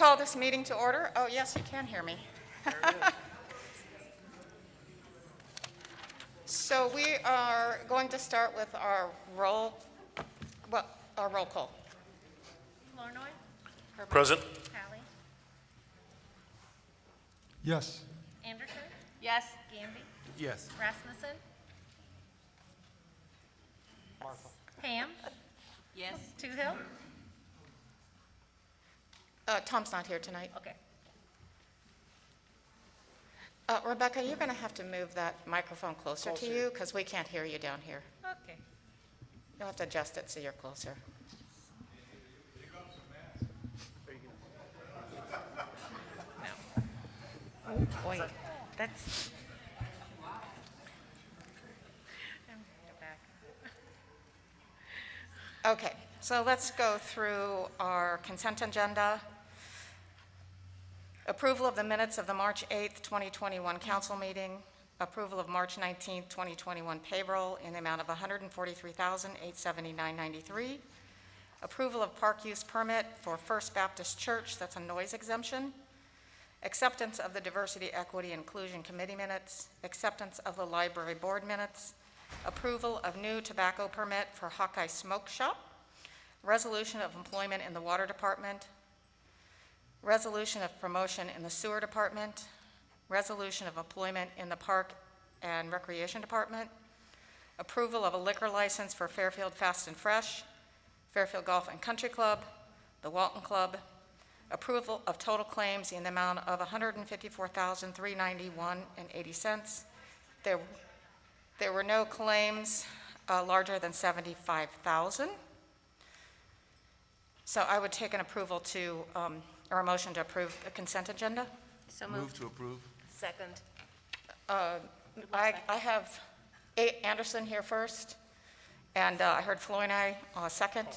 call this meeting to order. Oh, yes, you can hear me. So we are going to start with our roll call. Flournoy. Present. Hallie. Yes. Anderson. Yes. Gandy. Yes. Rasmussen. Ham. Yes. Toohill. Tom's not here tonight. Okay. Rebecca, you're going to have to move that microphone closer to you because we can't hear you down here. Okay. You'll have to adjust it so you're closer. No. Oh boy, that's. Go back. Okay, so let's go through our consent agenda. Approval of the minutes of the March 8th, 2021 council meeting. Approval of March 19th, 2021 payroll in the amount of $143,879.93. Approval of park use permit for First Baptist Church, that's a noise exemption. Acceptance of the Diversity, Equity, Inclusion Committee minutes. Acceptance of the Library Board minutes. Approval of new tobacco permit for Hawkeye Smoke Shop. Resolution of employment in the Water Department. Resolution of promotion in the Sewer Department. Resolution of employment in the Park and Recreation Department. Approval of a liquor license for Fairfield Fast and Fresh, Fairfield Golf and Country Club, the Walton Club. Approval of total claims in the amount of $154,391.80. There were no claims larger than $75,000. So I would take an approval to, or a motion to approve the consent agenda. So Move to approve. Second. I have Anderson here first, and I heard Flournoy second.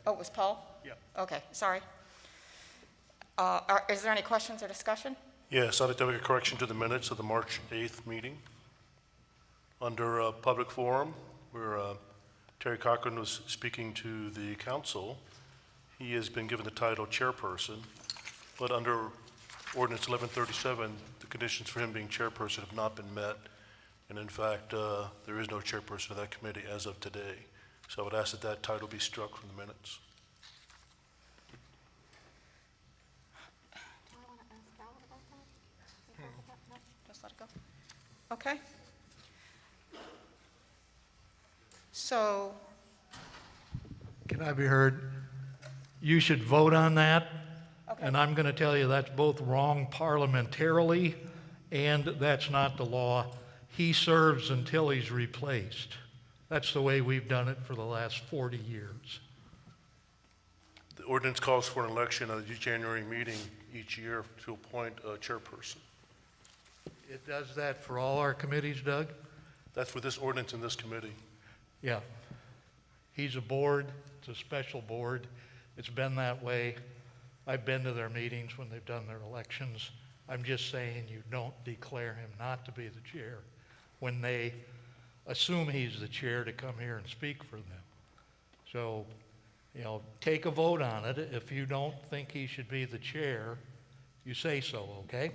Oh, it was Paul? Yeah. Okay, sorry. Is there any questions or discussion? Yes, I'd like to make a correction to the minutes of the March 8th meeting. Under public forum, where Terry Cochran was speaking to the council, he has been given the title chairperson, but under ordinance 1137, the conditions for him being chairperson have not been met. And in fact, there is no chairperson of that committee as of today. So I would ask that that title be struck from the minutes. Do I want to ask Val about that? No, just let it go. Okay. So, Can I be heard? You should vote on that. Okay. And I'm going to tell you that's both wrong parliamentarily and that's not the law. He serves until he's replaced. That's the way we've done it for the last 40 years. The ordinance calls for an election at the January meeting each year to appoint a chairperson. It does that for all our committees, Doug? That's for this ordinance and this committee. Yeah. He's a board. It's a special board. It's been that way. I've been to their meetings when they've done their elections. I'm just saying you don't declare him not to be the chair when they assume he's the chair to come here and speak for them. So, you know, take a vote on it. If you don't think he should be the chair, you say so, okay?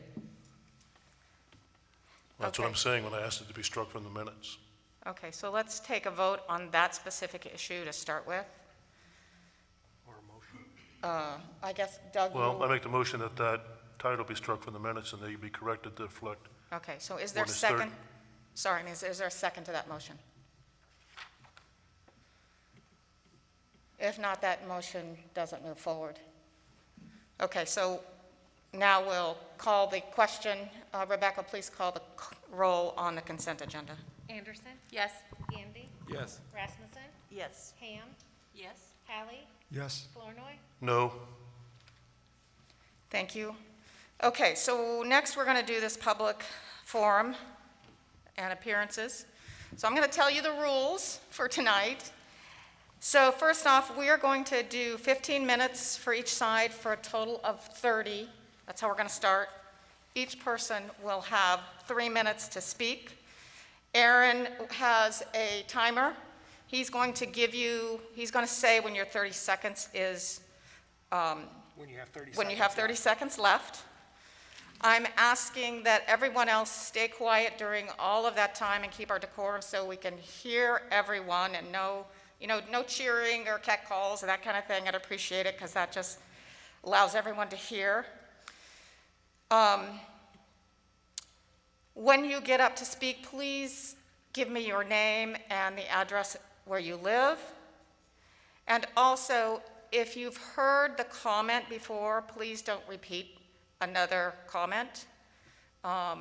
That's what Okay. I'm saying when I asked it to be struck from the minutes. okay, so let's take a vote on that specific issue to start with. I guess Doug Well, I will, make the motion that that title be struck from the minutes and they be corrected to reflect. okay, so is there a Ordinance second? Sorry, is there a second to that motion? If not, that motion doesn't move forward. Okay, so now we'll call the question. Rebecca, please call the roll on the consent agenda. Anderson. Yes. Gandy. Yes. Rasmussen. Yes. Ham. Yes. Hallie. Yes. Flournoy. No. Thank you. Okay, so next we're going to do this public forum and appearances. So I'm going to tell you the rules for tonight. So first off, we are going to do 15 minutes for each side for a total of 30. That's how we're going to start. Each person will have 3 minutes to speak. Aaron has a timer. He's going to say when your 30 seconds is When you have 30 seconds. when you have 30 left. seconds left. I'm asking that everyone else stay quiet during all of that time and keep our decorum so we can hear everyone and no cheering or catcalls or that kind of thing. I'd appreciate it because that just allows everyone to hear. When you get up to speak, please give me your name and the address where you live. And also, if you've heard the comment before, please don't repeat another comment, because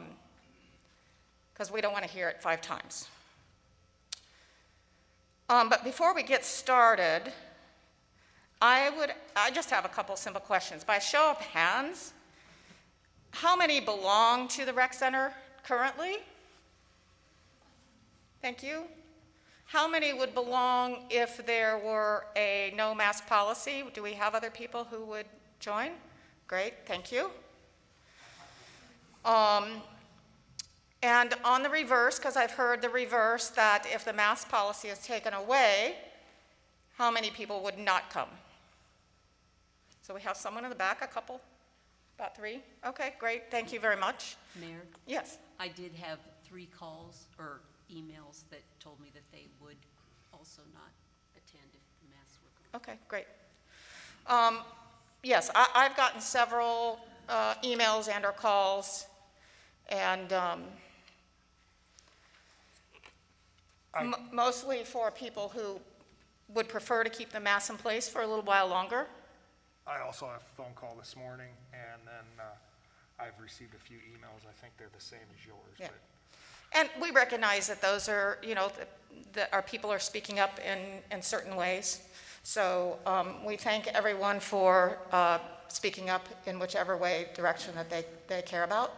we don't want to hear it 5 times. But before we get started, I just have a couple simple questions. By show of hands, how many belong to the rec center currently? Thank you. How many would belong if there were a no mask policy? Do we have other people who would join? Great, thank you. And on the reverse, because I've heard the reverse, that if the mask policy is taken away, how many people would not come? So we have someone in the back, a couple, about 3. Okay, great, thank you very much. Mayor, Yes, I did have 3 calls or emails that told me that they would also not attend if the masks were gone. okay, great. Yes, I've gotten several emails and or calls, and mostly for people who would prefer to keep the masks in place for a little while longer. I also have a phone call this morning, and then I've received a few emails. I think they're the same as yours. Yeah. But And we recognize that those are, that our people are speaking up in certain ways. So we thank everyone for speaking up in whichever direction that they care about.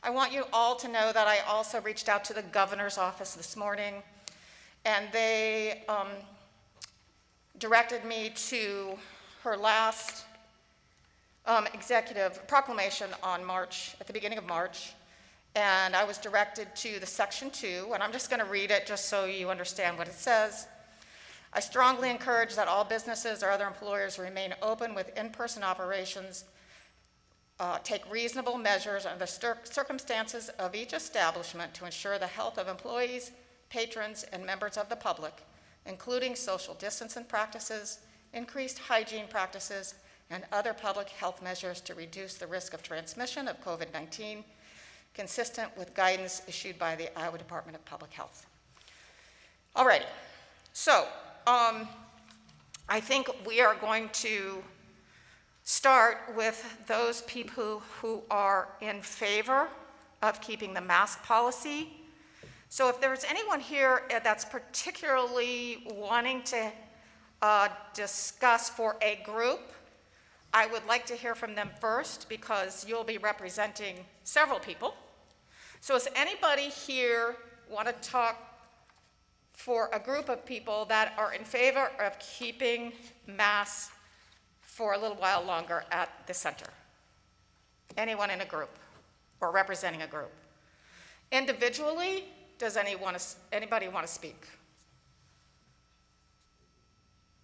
I want you all to know that I also reached out to the governor's office this morning, and they directed me to her last executive proclamation on at the beginning of March. And I was directed to the section 2, and I'm just going to read it just so you understand what it says. I strongly encourage that all businesses or other employers remain open with in-person operations, take reasonable measures under the circumstances of each establishment to ensure the health of employees, patrons, and members of the public, including social distancing practices, increased hygiene practices, and other public health measures to reduce the risk of transmission of COVID-19, consistent with guidance issued by the Iowa Department of Public Health. All righty, so I think we are going to start with those people who are in favor of keeping the mask policy. So if there's anyone here that's particularly wanting to discuss for a group, I would like to hear from them first because you'll be representing several people. So does anybody here want to talk for a group of people that are in favor of keeping masks for a little while longer at the center? Anyone in a group or representing a group? Individually, does anybody want to speak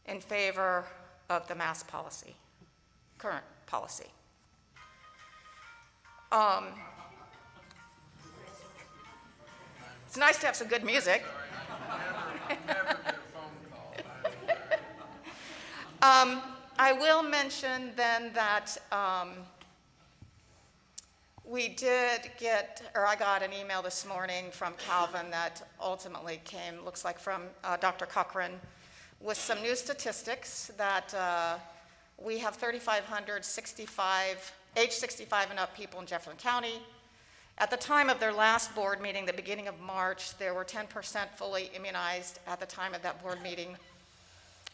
in favor of the mask policy? Current policy. It's nice to have some good music. I will mention then that I got an email this morning from Calvin that ultimately came, looks like from Dr. Cochran, with some new statistics that we have 3,500 age 65 and up people in Jefferson County. At the time of their last board meeting, the beginning of March, there were 10% fully immunized at the time of that board meeting.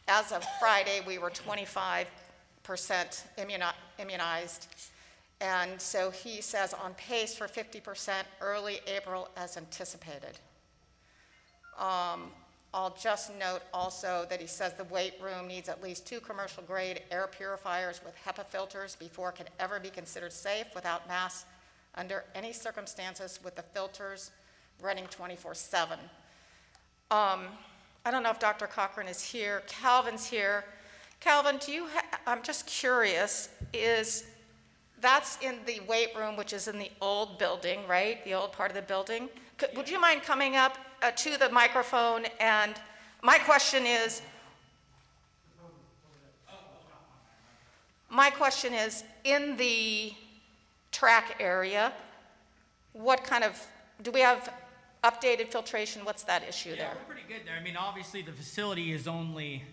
As of Friday, we were 25% immunized. And so he says on pace for 50% early April as anticipated. I'll just note also that he says the weight room needs at least 2 commercial grade air purifiers with HEPA filters before it can ever be considered safe without masks under any circumstances with the filters running 24/7. I don't know if Dr. Cochran is here. Calvin's here. Calvin, I'm just curious, that's in the weight room, which is in the old building, right? The old part of the building? Would you mind coming up to the microphone? And my question is, in the track area, what kind of, do we have updated filtration? What's that issue Yeah, there? we're pretty good there. I mean, obviously the facility is only,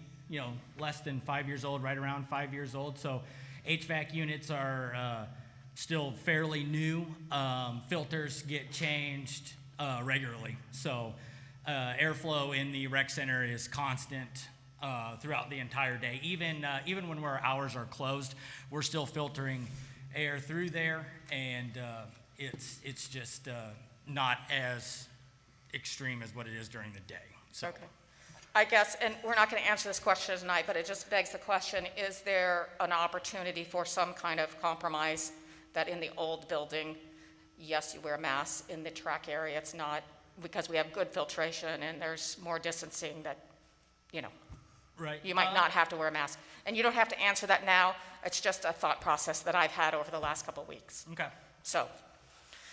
less than 5 years old, right around 5 years old. So HVAC units are still fairly new. Filters get changed regularly. So airflow in the rec center is constant throughout the entire day. Even when our hours are closed, we're still filtering air through there, and it's just not as extreme as what it is during the day. So. Okay. I guess, and we're not going to answer this question tonight, but it just begs the question, is there an opportunity for some kind of compromise that in the old building, yes, you wear masks, in the track area, it's not, because we have good filtration and there's more distancing that, Right. you might not have to wear a mask. And you don't have to answer that now. It's just a thought process that I've had over the last couple of weeks. Okay. So,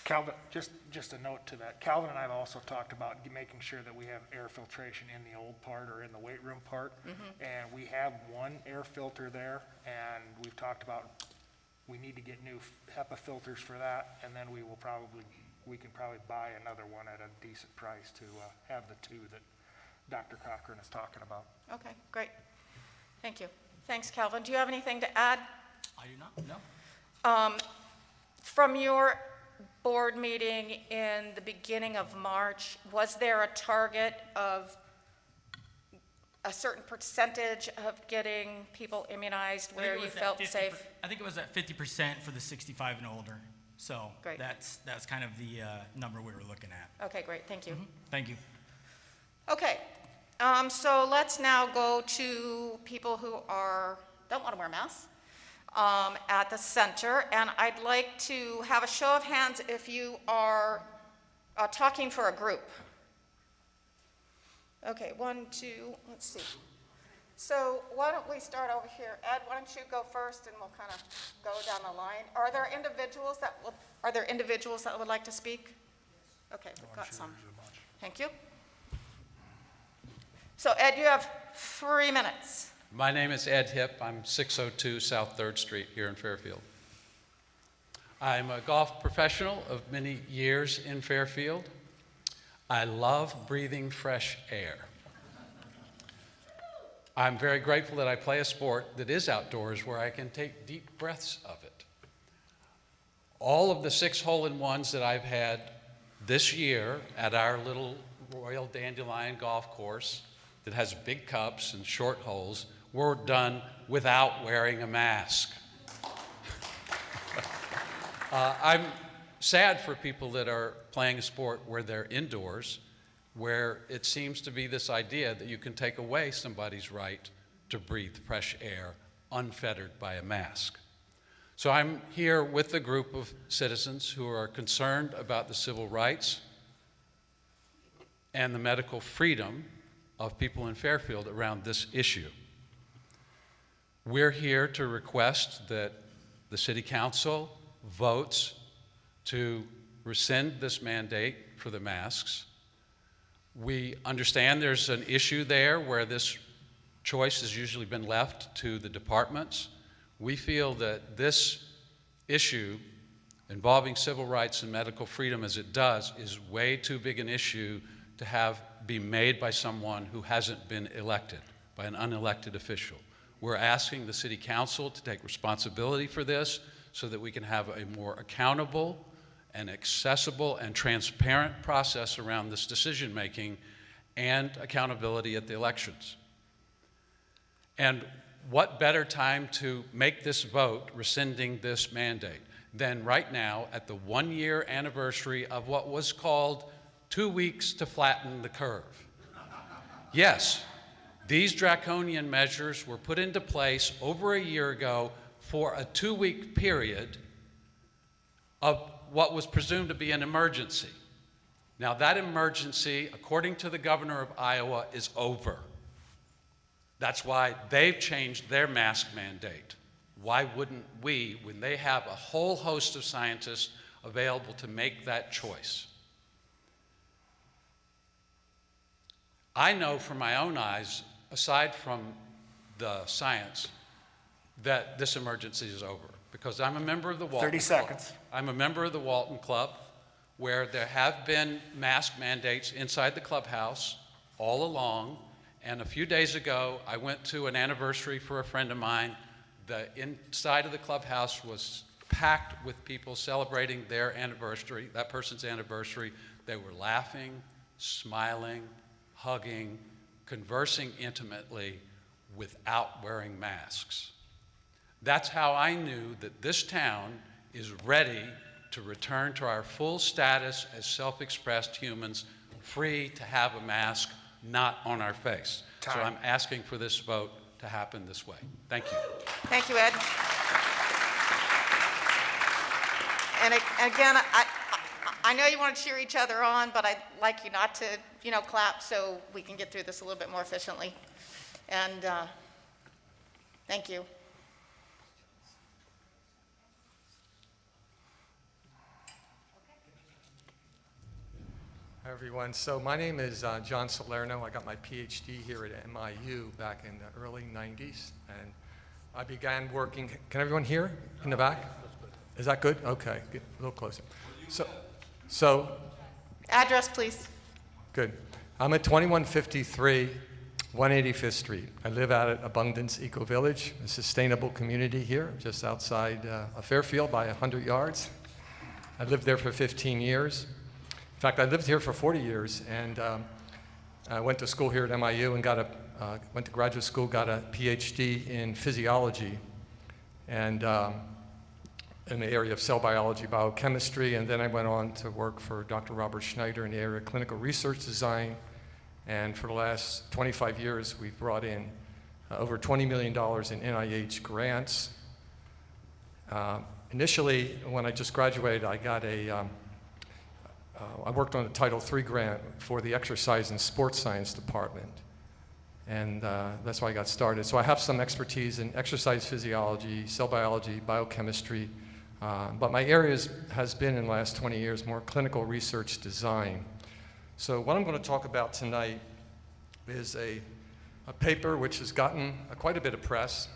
Calvin, just a note to that. Calvin and I have also talked about making sure that we have air filtration in the old part or in the weight room part. And we have one air filter there, and we've talked about we need to get new HEPA filters for that, and then we can probably buy another one at a decent price to have the two that Dr. Cochran is talking about. okay, great. Thank you. Thanks, Calvin. Do you have anything to add? I do not, no. From your board meeting in the beginning of March, was there a target of a certain percentage of getting people immunized where you felt safe? I think it was at 50% for the 65 and older. So Great. that's kind of the number we were looking at. Okay, great, thank you. Thank you. Okay, so let's now go to people who don't want to wear masks at the center, and I'd like to have a show of hands if you are talking for a group. Okay, 1, 2, let's see. So why don't we start over here? Ed, why don't you go first, and we'll kind of go down the line. Are there individuals that would like to speak? Okay, we've got some. Thank you. So Ed, you have 3 minutes. My name is Ed Hipp. I'm 602 South 3rd Street here in Fairfield. I'm a golf professional of many years in Fairfield. I love breathing fresh air. I'm very grateful that I play a sport that is outdoors where I can take deep breaths of it. All of the 6 hole-in-ones that I've had this year at our little Royal Dandelion golf course that has big cups and short holes were done without wearing a mask. I'm sad for people that are playing a sport where they're indoors, where it seems to be this idea that you can take away somebody's right to breathe fresh air unfettered by a mask. So I'm here with a group of citizens who are concerned about the civil rights and the medical freedom of people in Fairfield around this issue. We're here to request that the City Council votes to rescind this mandate for the masks. We understand there's an issue there where this choice has usually been left to the departments. We feel that this issue involving civil rights and medical freedom as it does is way too big an issue to have be made by someone who hasn't been elected, by an unelected official. We're asking the City Council to take responsibility for this so that we can have a more accountable and accessible and transparent process around this decision-making and accountability at the elections. And what better time to make this vote rescinding this mandate than right now at the 1-year anniversary of what was called 2 weeks to flatten the curve. Yes, these draconian measures were put into place over a year ago for a 2-week period of what was presumed to be an emergency. Now that emergency, according to the governor of Iowa, is over. That's why they've changed their mask mandate. Why wouldn't we, when they have a whole host of scientists available to make that choice? I know from my own eyes, aside from the science, that this emergency is over, because I'm a member of the Walton 30 seconds. Club. I'm a member of the Walton Club, where there have been mask mandates inside the clubhouse all along. And a few days ago, I went to an anniversary for a friend of mine. The inside of the clubhouse was packed with people celebrating their anniversary, that person's anniversary. They were laughing, smiling, hugging, conversing intimately without wearing masks. That's how I knew that this town is ready to return to our full status as self-expressed humans, free to have a mask not on our face. So Time. I'm asking for this vote to happen this way. Thank you. Thank you, Ed. And again, I know you want to cheer each other on, but I'd like you not to, clap so we can get through this a little bit more efficiently. And thank you. Hi, everyone. So my name is John Salerno. I got my PhD here at MIU back in the early 90s. And I began working, can everyone hear in the back? Is that good? Okay, get a little closer. So Address, please. good. I'm at 2153 185th Street. I live out at Abundance Eco Village, a sustainable community here, just outside of Fairfield by 100 yards. I lived there for 15 years. In fact, I lived here for 40 years, and I went to school here at MIU and went to graduate school, got a PhD in physiology, and in the area of cell biology, biochemistry, and then I went on to work for Dr. Robert Schneider in the area of clinical research design, and for the last 25 years, we've brought in over $20 million in NIH grants. Initially, when I just graduated, I got I worked on a Title III grant for the Exercise and Sports Science Department, and that's why I got started. So I have some expertise in exercise physiology, cell biology, biochemistry, but my area has been in the last 20 years more clinical research design. So what I'm going to talk about tonight is a paper which has gotten quite a bit of press,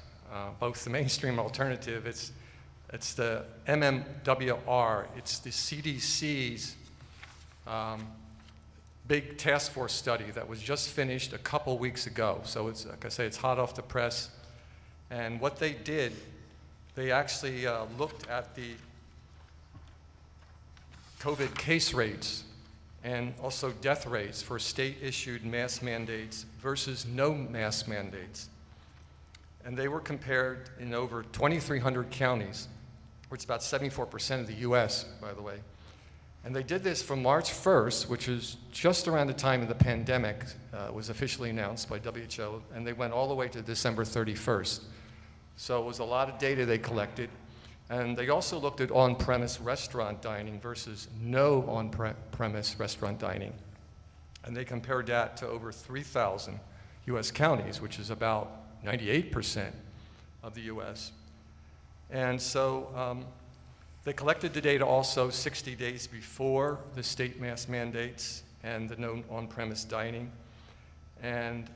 both the mainstream and alternative. It's the MMWR. It's the CDC's big task force study that was just finished a couple weeks ago. So it's, like I say, it's hot off the press. And what they did, they actually looked at the COVID case rates and also death rates for state-issued mask mandates versus no mask mandates. And they were compared in over 2,300 counties, which is about 74% of the US, by the way. And they did this from March 1st, which is just around the time of the pandemic was officially announced by WHO, and they went all the way to December 31st. So it was a lot of data they collected. And they also looked at on-premise restaurant dining versus no on-premise restaurant dining. And they compared that to over 3,000 US counties, which is about 98% of the US. And so they collected the data also 60 days before the state mask mandates and the no on-premise dining. And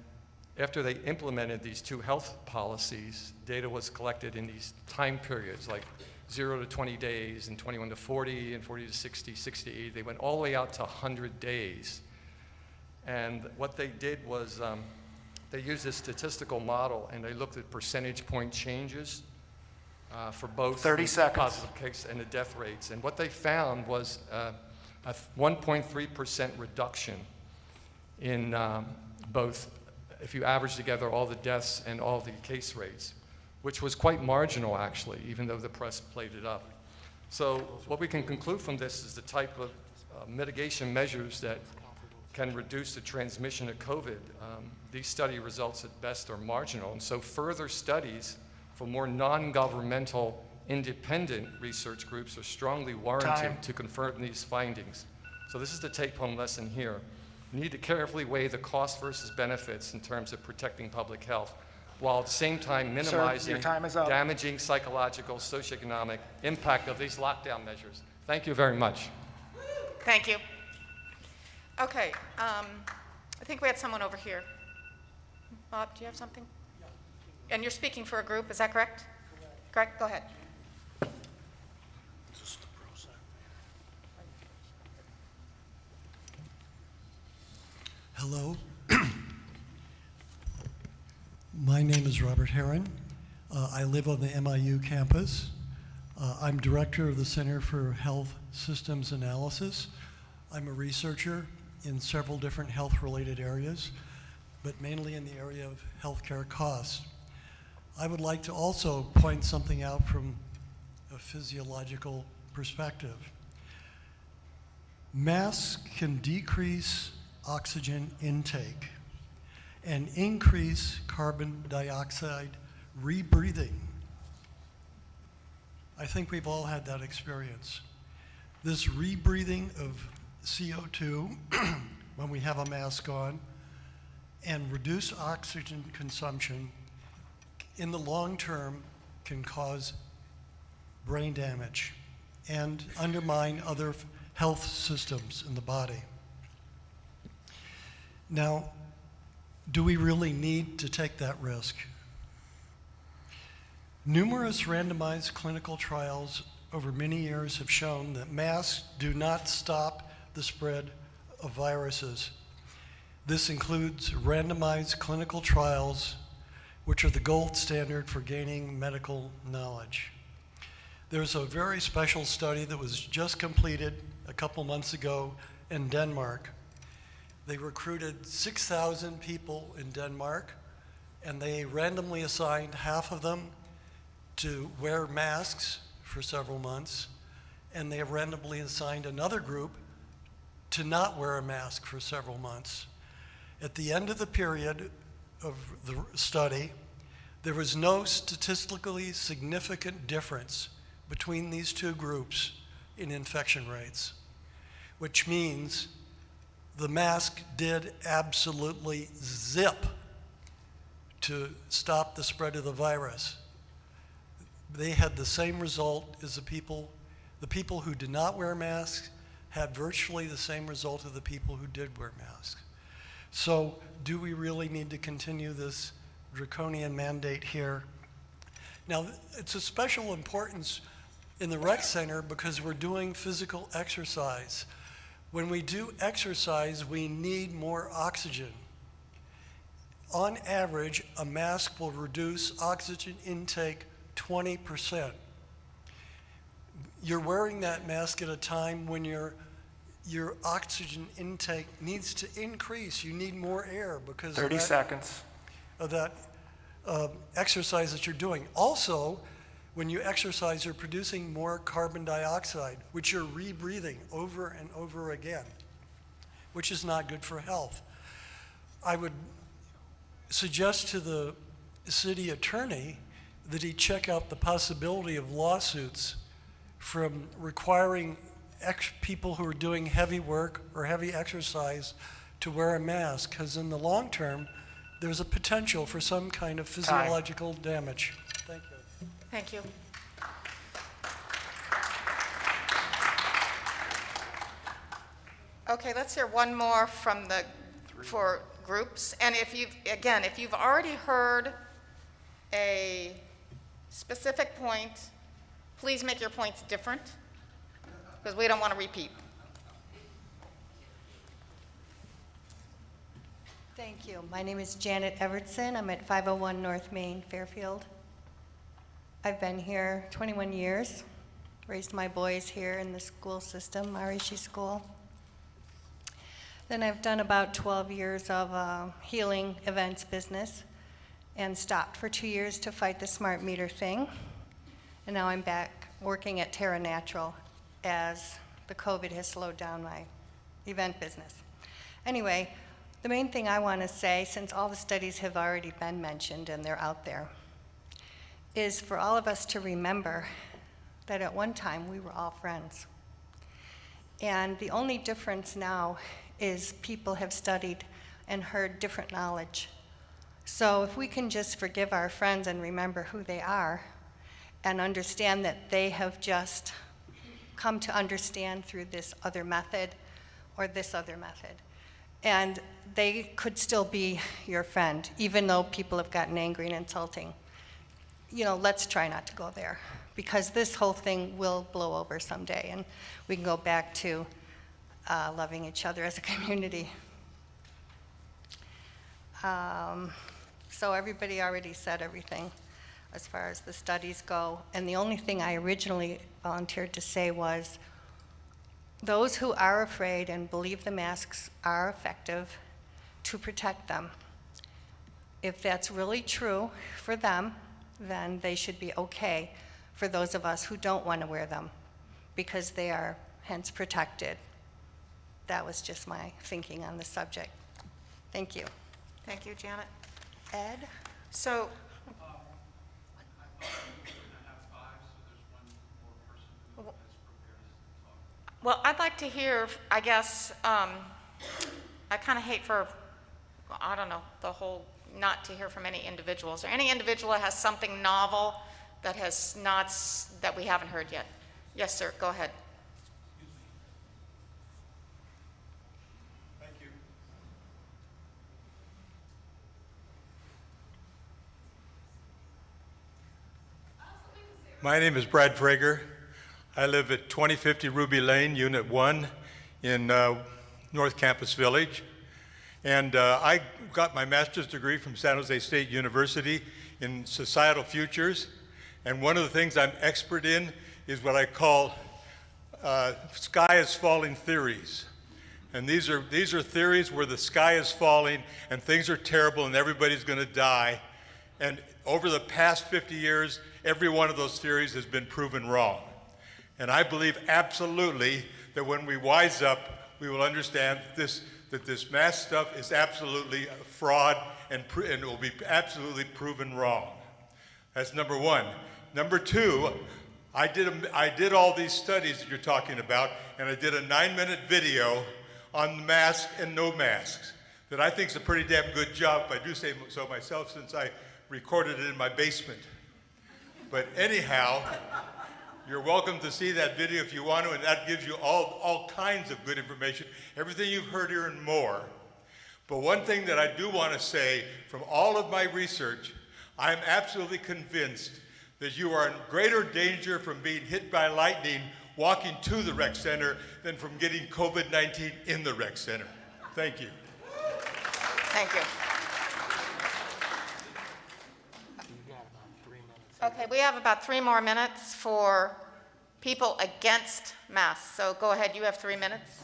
after they implemented these two health policies, data was collected in these time periods, like 0 to 20 days, and 21 to 40, and 40 to 60, 60 to 80. They went all the way out to 100 days. And what they did was they used a statistical model, and they looked at percentage point changes for both 30 the seconds. positive case and the death rates. And what they found was a 1.3% reduction in both, if you average together all the deaths and all the case rates, which was quite marginal, actually, even though the press played it up. So what we can conclude from this is the type of mitigation measures that can reduce the transmission of COVID. These study results at best are marginal, and so further studies from more non-governmental independent research groups are strongly warranted Time. to confirm these findings. So this is the take-home lesson here. You need to carefully weigh the cost versus benefits in terms of protecting public health, while at the same time minimizing your time is up. damaging psychological, socioeconomic impact of these lockdown measures. Thank you very much. Thank you. Okay, I think we had someone over here. Bob, do you have something? And you're speaking for a group, is that correct? Correct, go ahead. Hello. My name is Robert Herron. I live on the MIU campus. I'm director of the Center for Health Systems Analysis. I'm a researcher in several different health-related areas, but mainly in the area of healthcare costs. I would like to also point something out from a physiological perspective. Masks can decrease oxygen intake and increase carbon dioxide rebreathing. I think we've all had that experience. This rebreathing of CO2 when we have a mask on and reduced oxygen consumption in the long term can cause brain damage and undermine other health systems in the body. Now, do we really need to take that risk? Numerous randomized clinical trials over many years have shown that masks do not stop the spread of viruses. This includes randomized clinical trials, which are the gold standard for gaining medical knowledge. There's a very special study that was just completed a couple months ago in Denmark. They recruited 6,000 people in Denmark, and they randomly assigned half of them to wear masks for several months, and they randomly assigned another group to not wear a mask for several months. At the end of the period of the study, there was no statistically significant difference between these two groups in infection rates, which means the mask did absolutely zip to stop the spread of the virus. They had the same result as the people who did not wear masks had virtually the same result as the people who did wear masks. So do we really need to continue this draconian mandate here? Now, it's of special importance in the rec center because we're doing physical exercise. When we do exercise, we need more oxygen. On average, a mask will reduce oxygen intake 20%. You're wearing that mask at a time when your oxygen intake needs to increase. You need more air because 30 seconds. of that exercise that you're doing. Also, when you exercise, you're producing more carbon dioxide, which you're rebreathing over and over again, which is not good for health. I would suggest to the city attorney that he check out the possibility of lawsuits from requiring people who are doing heavy work or heavy exercise to wear a mask, because in the long term, there's a potential for some kind of physiological damage. Thank you. Thank you. Okay, let's hear one more from for groups. And if you've already heard a specific point, please make your points different, because we don't want to repeat. Thank you. My name is Janet Evertson. I'm at 501 North Main, Fairfield. I've been here 21 years, raised my boys here in the school system, Marishi School. Then I've done about 12 years of healing events business and stopped for 2 years to fight the smart meter thing. And now I'm back working at Terra Natural as the COVID has slowed down my event business. Anyway, the main thing I want to say, since all the studies have already been mentioned and they're out there, is for all of us to remember that at one time we were all friends. And the only difference now is people have studied and heard different knowledge. So if we can just forgive our friends and remember who they are and understand that they have just come to understand through this other method or this other method. And they could still be your friend, even though people have gotten angry and insulting. You know, let's try not to go there, because this whole thing will blow over someday, and we can go back to loving each other as a community. So everybody already said everything as far as the studies go, and the only thing I originally volunteered to say was, those who are afraid and believe the masks are effective, to protect them. If that's really true for them, then they should be okay for those of us who don't want to wear them, because they are hence protected. That was just my thinking on the subject. Thank you. Thank you, Janet. Ed? So, well, I'd like to hear, I guess, I kind of hate for, I don't know, the whole, not to hear from any individuals, or any individual that has something novel that has not, that we haven't heard yet. Yes, sir, go ahead. Thank you. My name is Brad Prager. I live at 2050 Ruby Lane, Unit 1 in North Campus Village. And I got my master's degree from San Jose State University in societal futures. And one of the things I'm expert in is what I call sky is falling theories. And these are theories where the sky is falling and things are terrible and everybody's going to die. And over the past 50 years, every one of those theories has been proven wrong. And I believe absolutely that when we wise up, we will understand that this mask stuff is absolutely a fraud and it will be absolutely proven wrong. That's number one. Number two, I did all these studies that you're talking about, and I did a 9-minute video on the mask and no masks that I think is a pretty damn good job, if I do say so myself, since I recorded it in my basement. But anyhow, you're welcome to see that video if you want to, and that gives you all kinds of good information, everything you've heard here and more. But one thing that I do want to say, from all of my research, I'm absolutely convinced that you are in greater danger from being hit by lightning walking to the rec center than from getting COVID-19 in the rec center. Thank you. Thank you. Okay, we have about 3 more minutes for people against masks. So go ahead, you have 3 minutes.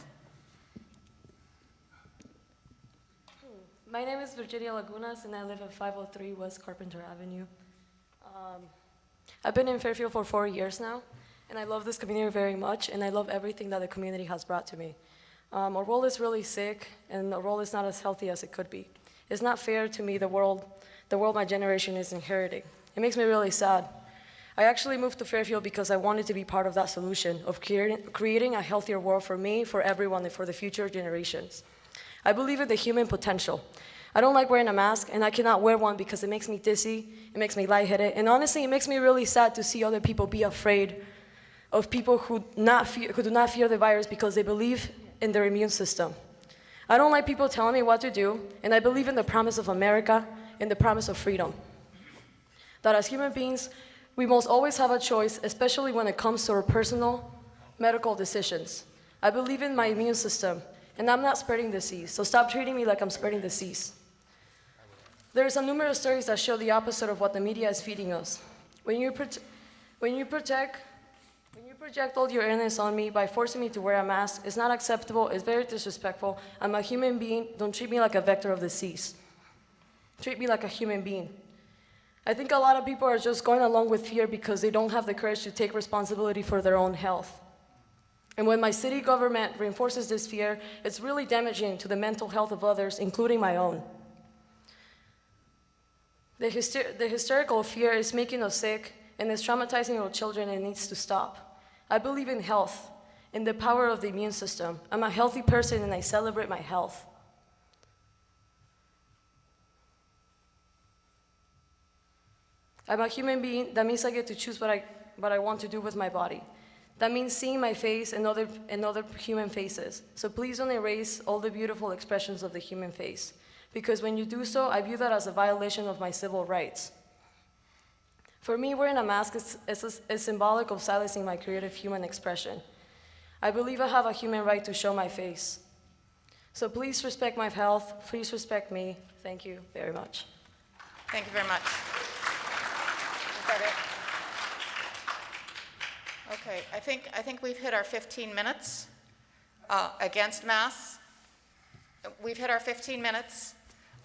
My name is Virginia Lagunas, and I live at 503 West Carpenter Avenue. I've been in Fairfield for 4 years now, and I love this community very much, and I love everything that the community has brought to me. Our world is really sick, and our world is not as healthy as it could be. It's not fair to me, the world my generation is inheriting. It makes me really sad. I actually moved to Fairfield because I wanted to be part of that solution of creating a healthier world for me, for everyone, and for the future generations. I believe in the human potential. I don't like wearing a mask, and I cannot wear one because it makes me dizzy, it makes me lightheaded, and honestly, it makes me really sad to see other people be afraid of people who do not fear the virus because they believe in their immune system. I don't like people telling me what to do, and I believe in the promise of America and the promise of freedom. That as human beings, we must always have a choice, especially when it comes to our personal medical decisions. I believe in my immune system, and I'm not spreading disease, so stop treating me like I'm spreading disease. There's numerous stories that show the opposite of what the media is feeding us. When you project all your illness on me by forcing me to wear a mask, it's not acceptable, it's very disrespectful. I'm a human being, don't treat me like a vector of disease. Treat me like a human being. I think a lot of people are just going along with fear because they don't have the courage to take responsibility for their own health. And when my city government reinforces this fear, it's really damaging to the mental health of others, including my own. The hysterical fear is making us sick and is traumatizing our children and needs to stop. I believe in health, and the power of the immune system. I'm a healthy person and I celebrate my health. I'm a human being. That means I get to choose what I want to do with my body. That means seeing my face and other human faces. So please don't erase all the beautiful expressions of the human face, because when you do so, I view that as a violation of my civil rights. For me, wearing a mask is symbolic of silencing my creative human expression. I believe I have a human right to show my face. So please respect my health. Please respect me. Thank you very much. Thank you very much. Is that it? Okay, I think we've hit our 15 minutes against masks. We've hit our 15 minutes.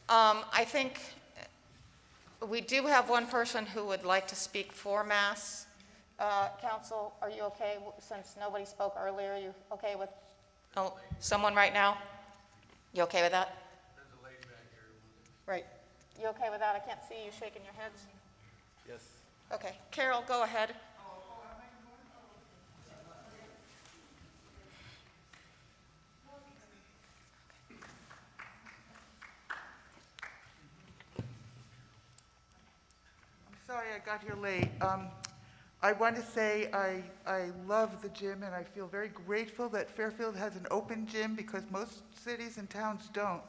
I think we do have one person who would like to speak for masks. Council, are you okay, since nobody spoke earlier, are you okay with someone right now? You okay with that? There's a lady back here. Right. You okay with that? I can't see you shaking your heads. Yes. Okay, Carol, go ahead. Sorry I got here late. I want to say I love the gym, and I feel very grateful that Fairfield has an open gym, because most cities and towns don't,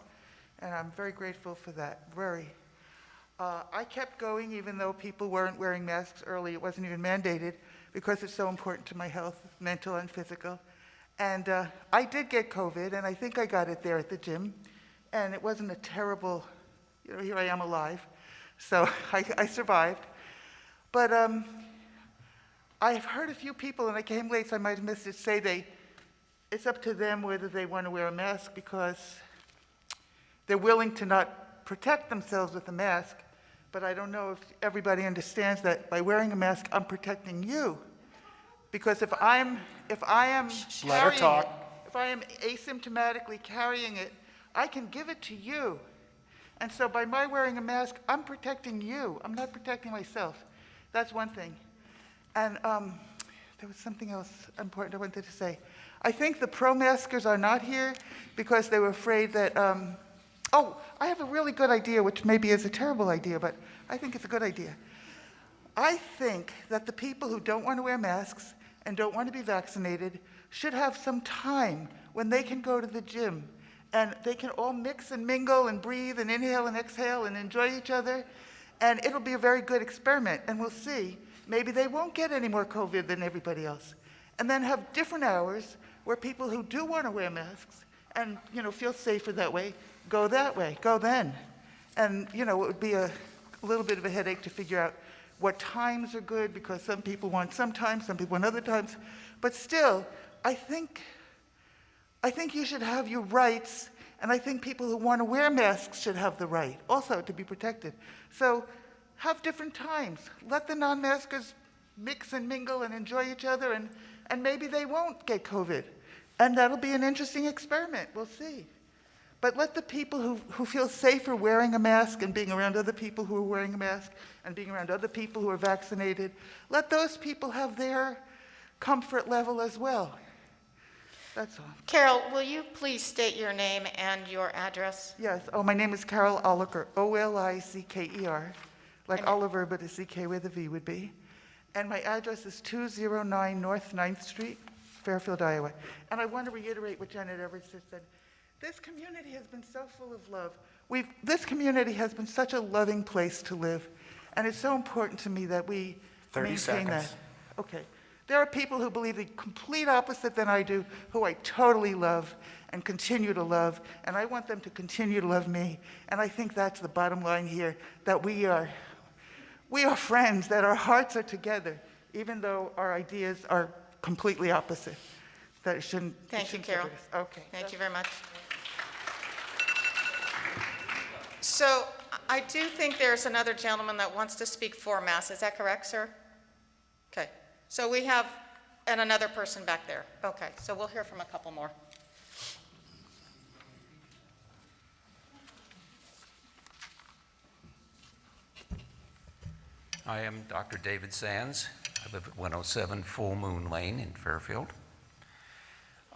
and I'm very grateful for that, very. I kept going even though people weren't wearing masks early. It wasn't even mandated, because it's so important to my health, mental and physical. And I did get COVID, and I think I got it there at the gym, and it wasn't a terrible, here I am alive. So I survived. But I've heard a few people, and I came late, so I might have missed it, say it's up to them whether they want to wear a mask, because they're willing to not protect themselves with a mask. But I don't know if everybody understands that by wearing a mask, I'm protecting you. Because if I am Let her talk. if I am asymptomatically carrying it, I can give it to you. And so by my wearing a mask, I'm protecting you. I'm not protecting myself. That's one thing. And there was something else important I wanted to say. I think the pro-maskers are not here because they were afraid that, I have a really good idea, which maybe is a terrible idea, but I think it's a good idea. I think that the people who don't want to wear masks and don't want to be vaccinated should have some time when they can go to the gym, and they can all mix and mingle and breathe and inhale and exhale and enjoy each other. And it'll be a very good experiment, and we'll see. Maybe they won't get any more COVID than everybody else. And then have different hours where people who do want to wear masks and, feel safer that way, go that way, go then. And, it would be a little bit of a headache to figure out what times are good, because some people want some times, some people want other times. But still, I think you should have your rights, and I think people who want to wear masks should have the right also to be protected. So have different times. Let the non-maskers mix and mingle and enjoy each other, and maybe they won't get COVID. And that'll be an interesting experiment. We'll see. But let the people who feel safer wearing a mask and being around other people who are wearing a mask and being around other people who are vaccinated, let those people have their comfort level as well. That's all. Carol, will you please state your name and your address? Yes. My name is Carol Olicker, Olicker, like Oliver, but a CK where the V would be. And my address is 209 North 9th Street, Fairfield, Iowa. And I want to reiterate what Janet Everson said. This community has been so full of love. This community has been such a loving place to live. And it's so important to me that we 30 maintain seconds. that. Okay. There are people who believe the complete opposite than I do, who I totally love and continue to love, and I want them to continue to love me. And I think that's the bottom line here, that we are friends, that our hearts are together, even though our ideas are completely opposite. That it shouldn't. Thank you, Carol. Okay. Thank you very much. So I do think there's another gentleman that wants to speak for masks. Is that correct, sir? Okay. So we have, and another person back there. Okay, so we'll hear from a couple more. I am Dr. David Sands. I live at 107 Full Moon Lane in Fairfield.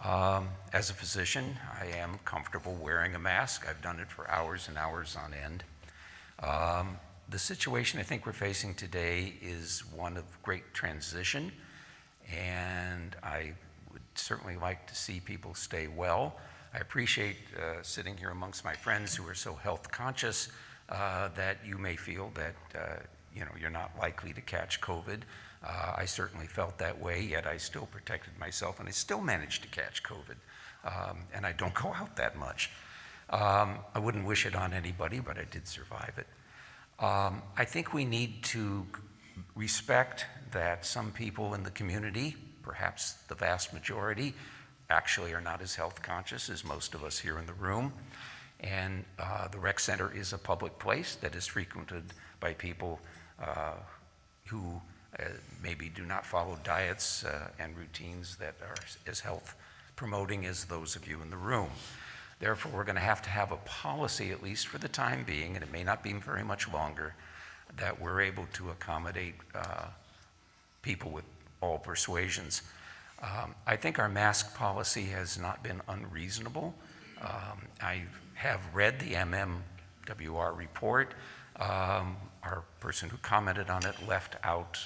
As a physician, I am comfortable wearing a mask. I've done it for hours and hours on end. The situation I think we're facing today is one of great transition, and I would certainly like to see people stay well. I appreciate sitting here amongst my friends who are so health conscious that you may feel that you're not likely to catch COVID. I certainly felt that way, yet I still protected myself, and I still managed to catch COVID. And I don't go out that much. I wouldn't wish it on anybody, but I did survive it. I think we need to respect that some people in the community, perhaps the vast majority, actually are not as health conscious as most of us here in the room. And the rec center is a public place that is frequented by people who maybe do not follow diets and routines that are as health promoting as those of you in the room. Therefore, we're going to have a policy, at least for the time being, and it may not be very much longer, that we're able to accommodate people with all persuasions. I think our mask policy has not been unreasonable. I have read the MMWR report. Our person who commented on it left out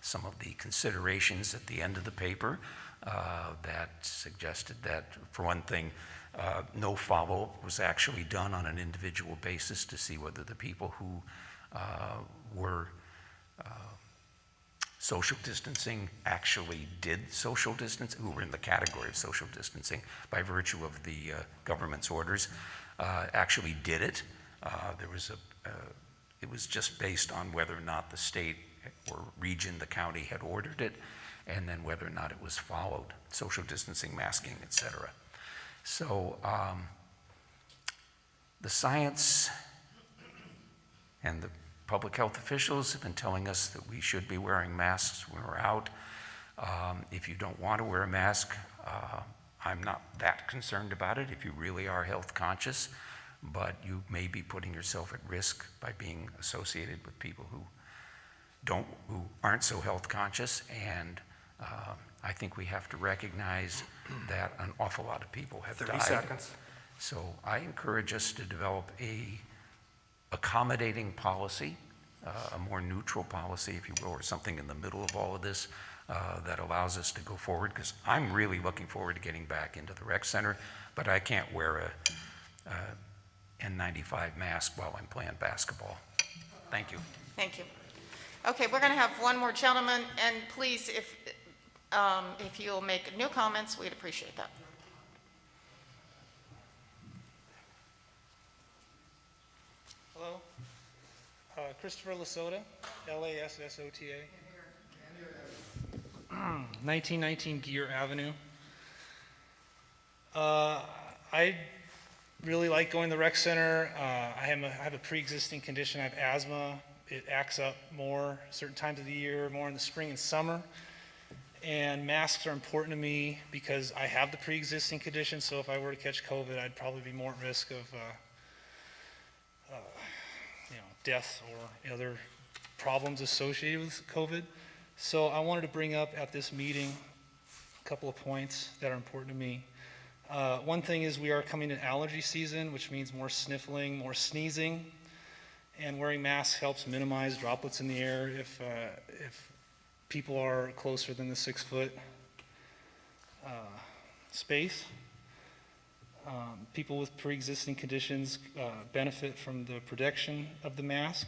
some of the considerations at the end of the paper that suggested that, for one thing, no follow-up was actually done on an individual basis to see whether the people who were social distancing actually did social distance, who were in the category of social distancing by virtue of the government's orders, actually did it. It was just based on whether or not the state or region, the county, had ordered it, and then whether or not it was followed, social distancing, masking, etc. So the science and the public health officials have been telling us that we should be wearing masks when we're out. If you don't want to wear a mask, I'm not that concerned about it if you really are health conscious, but you may be putting yourself at risk by being associated with people who aren't so health conscious, and I think we have to recognize that an awful lot of people have 30 died. seconds. So I encourage us to develop a accommodating policy, a more neutral policy, if you will, or something in the middle of all of this that allows us to go forward, because I'm really looking forward to getting back into the rec center, but I can't wear a N95 mask while I'm playing basketball. Thank you. Thank you. Okay, we're going to have one more gentleman, and please, if you'll make new comments, we'd appreciate that. Hello, Christopher Lasota, Lassota, 1919 Gear Avenue. I really like going to the rec center. I have a pre-existing condition. I have asthma. It acts up more certain times of the year, more in the spring and summer. And masks are important to me because I have the pre-existing condition, so if I were to catch COVID, I'd probably be more at risk of death or other problems associated with COVID. So I wanted to bring up at this meeting a couple of points that are important to me. One thing is we are coming to allergy season, which means more sniffling, more sneezing, and wearing masks helps minimize droplets in the air if people are closer than the 6-foot space. People with pre-existing conditions benefit from the protection of the mask.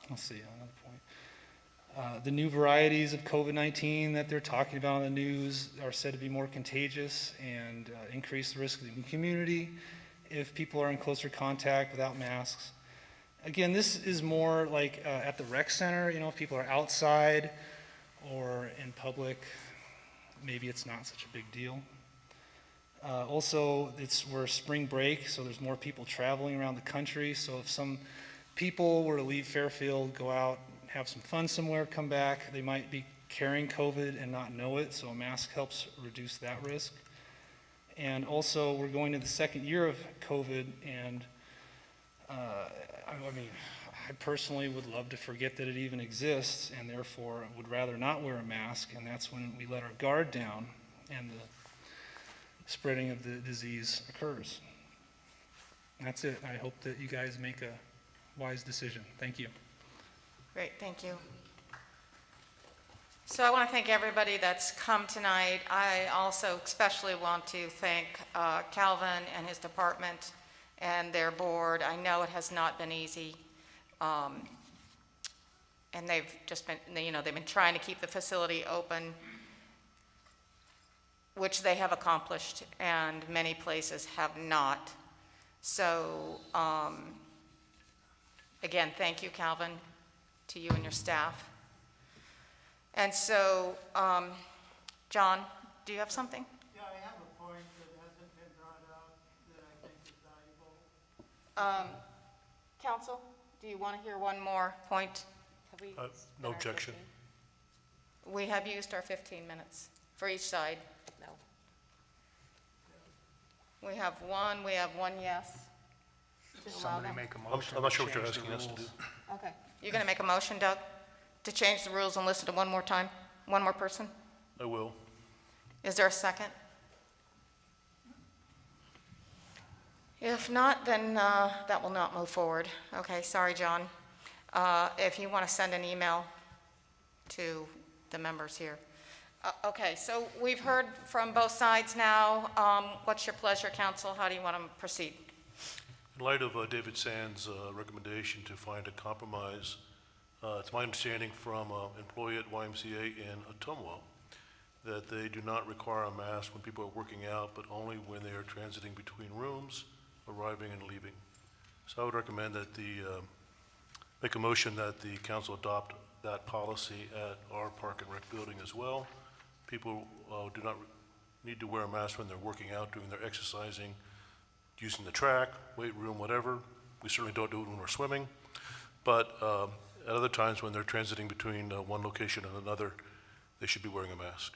Let's see, another point. The new varieties of COVID-19 that they're talking about in the news are said to be more contagious and increase the risk of the community if people are in closer contact without masks. Again, this is more like at the rec center, if people are outside or in public, maybe it's not such a big deal. Also, we're spring break, so there's more people traveling around the country. So if some people were to leave Fairfield, go out, have some fun somewhere, come back, they might be carrying COVID and not know it, so a mask helps reduce that risk. And also, we're going to the second year of COVID, and I personally would love to forget that it even exists, and therefore would rather not wear a mask, and that's when we let our guard down. and the spreading of the disease occurs. That's it. I hope that you guys make a wise decision. Thank you. Great, thank you. So I want to thank everybody that's come tonight. I also especially want to thank Calvin and his department and their board. I know it has not been easy. And they've just been, they've been trying to keep the facility open, which they have accomplished, and many places have not. So, again, thank you, Calvin, to you and your staff. And so, John, do you have something? Yeah, I have a point that hasn't been brought up that I think is valuable. Council, do you want to hear one more point? Have we? No objection. We have used our 15 minutes for each side. No. We have one yes. to allow Somebody them. make a I'm motion. not to sure what you're change the asking us to do. rules. Okay. You're going to make a motion, Doug, to change the rules and listen to one more time? One more person? I will. Is there a second? If not, then that will not move forward. Okay, sorry, John. If you want to send an email to the members here. Okay, so we've heard from both sides now. What's your pleasure, council? How do you want to proceed? In light of David Sand's recommendation to find a compromise, it's my understanding from an employee at YMCA in Ottumwa that they do not require a mask when people are working out, but only when they are transiting between rooms, arriving and leaving. So I would recommend that make a motion that the council adopt that policy at our Park and Rec building as well. People do not need to wear a mask when they're working out, doing their exercising, using the track, weight room, whatever. We certainly don't do it when we're swimming. But at other times when they're transiting between one location and another, they should be wearing a mask.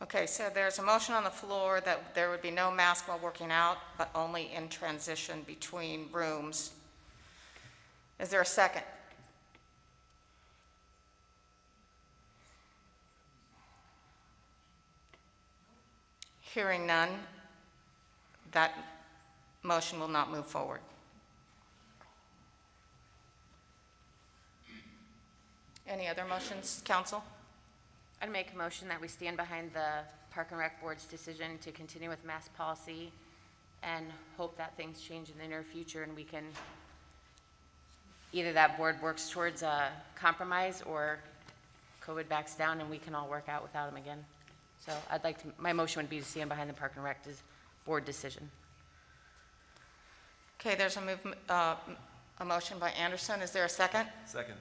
Okay, so there's a motion on the floor that there would be no mask while working out, but only in transition between rooms. Is there a second? Hearing none, that motion will not move forward. Any other motions, council? I'd make a motion that we stand behind the Park and Rec Board's decision to continue with mask policy and hope that things change in the near future and we can, either that board works towards a compromise or COVID backs down and we can all work out without them again. So I'd like to, my motion would be to stand behind the Park and Rec Board decision. Okay, there's a motion by Anderson. Is there a second? Second.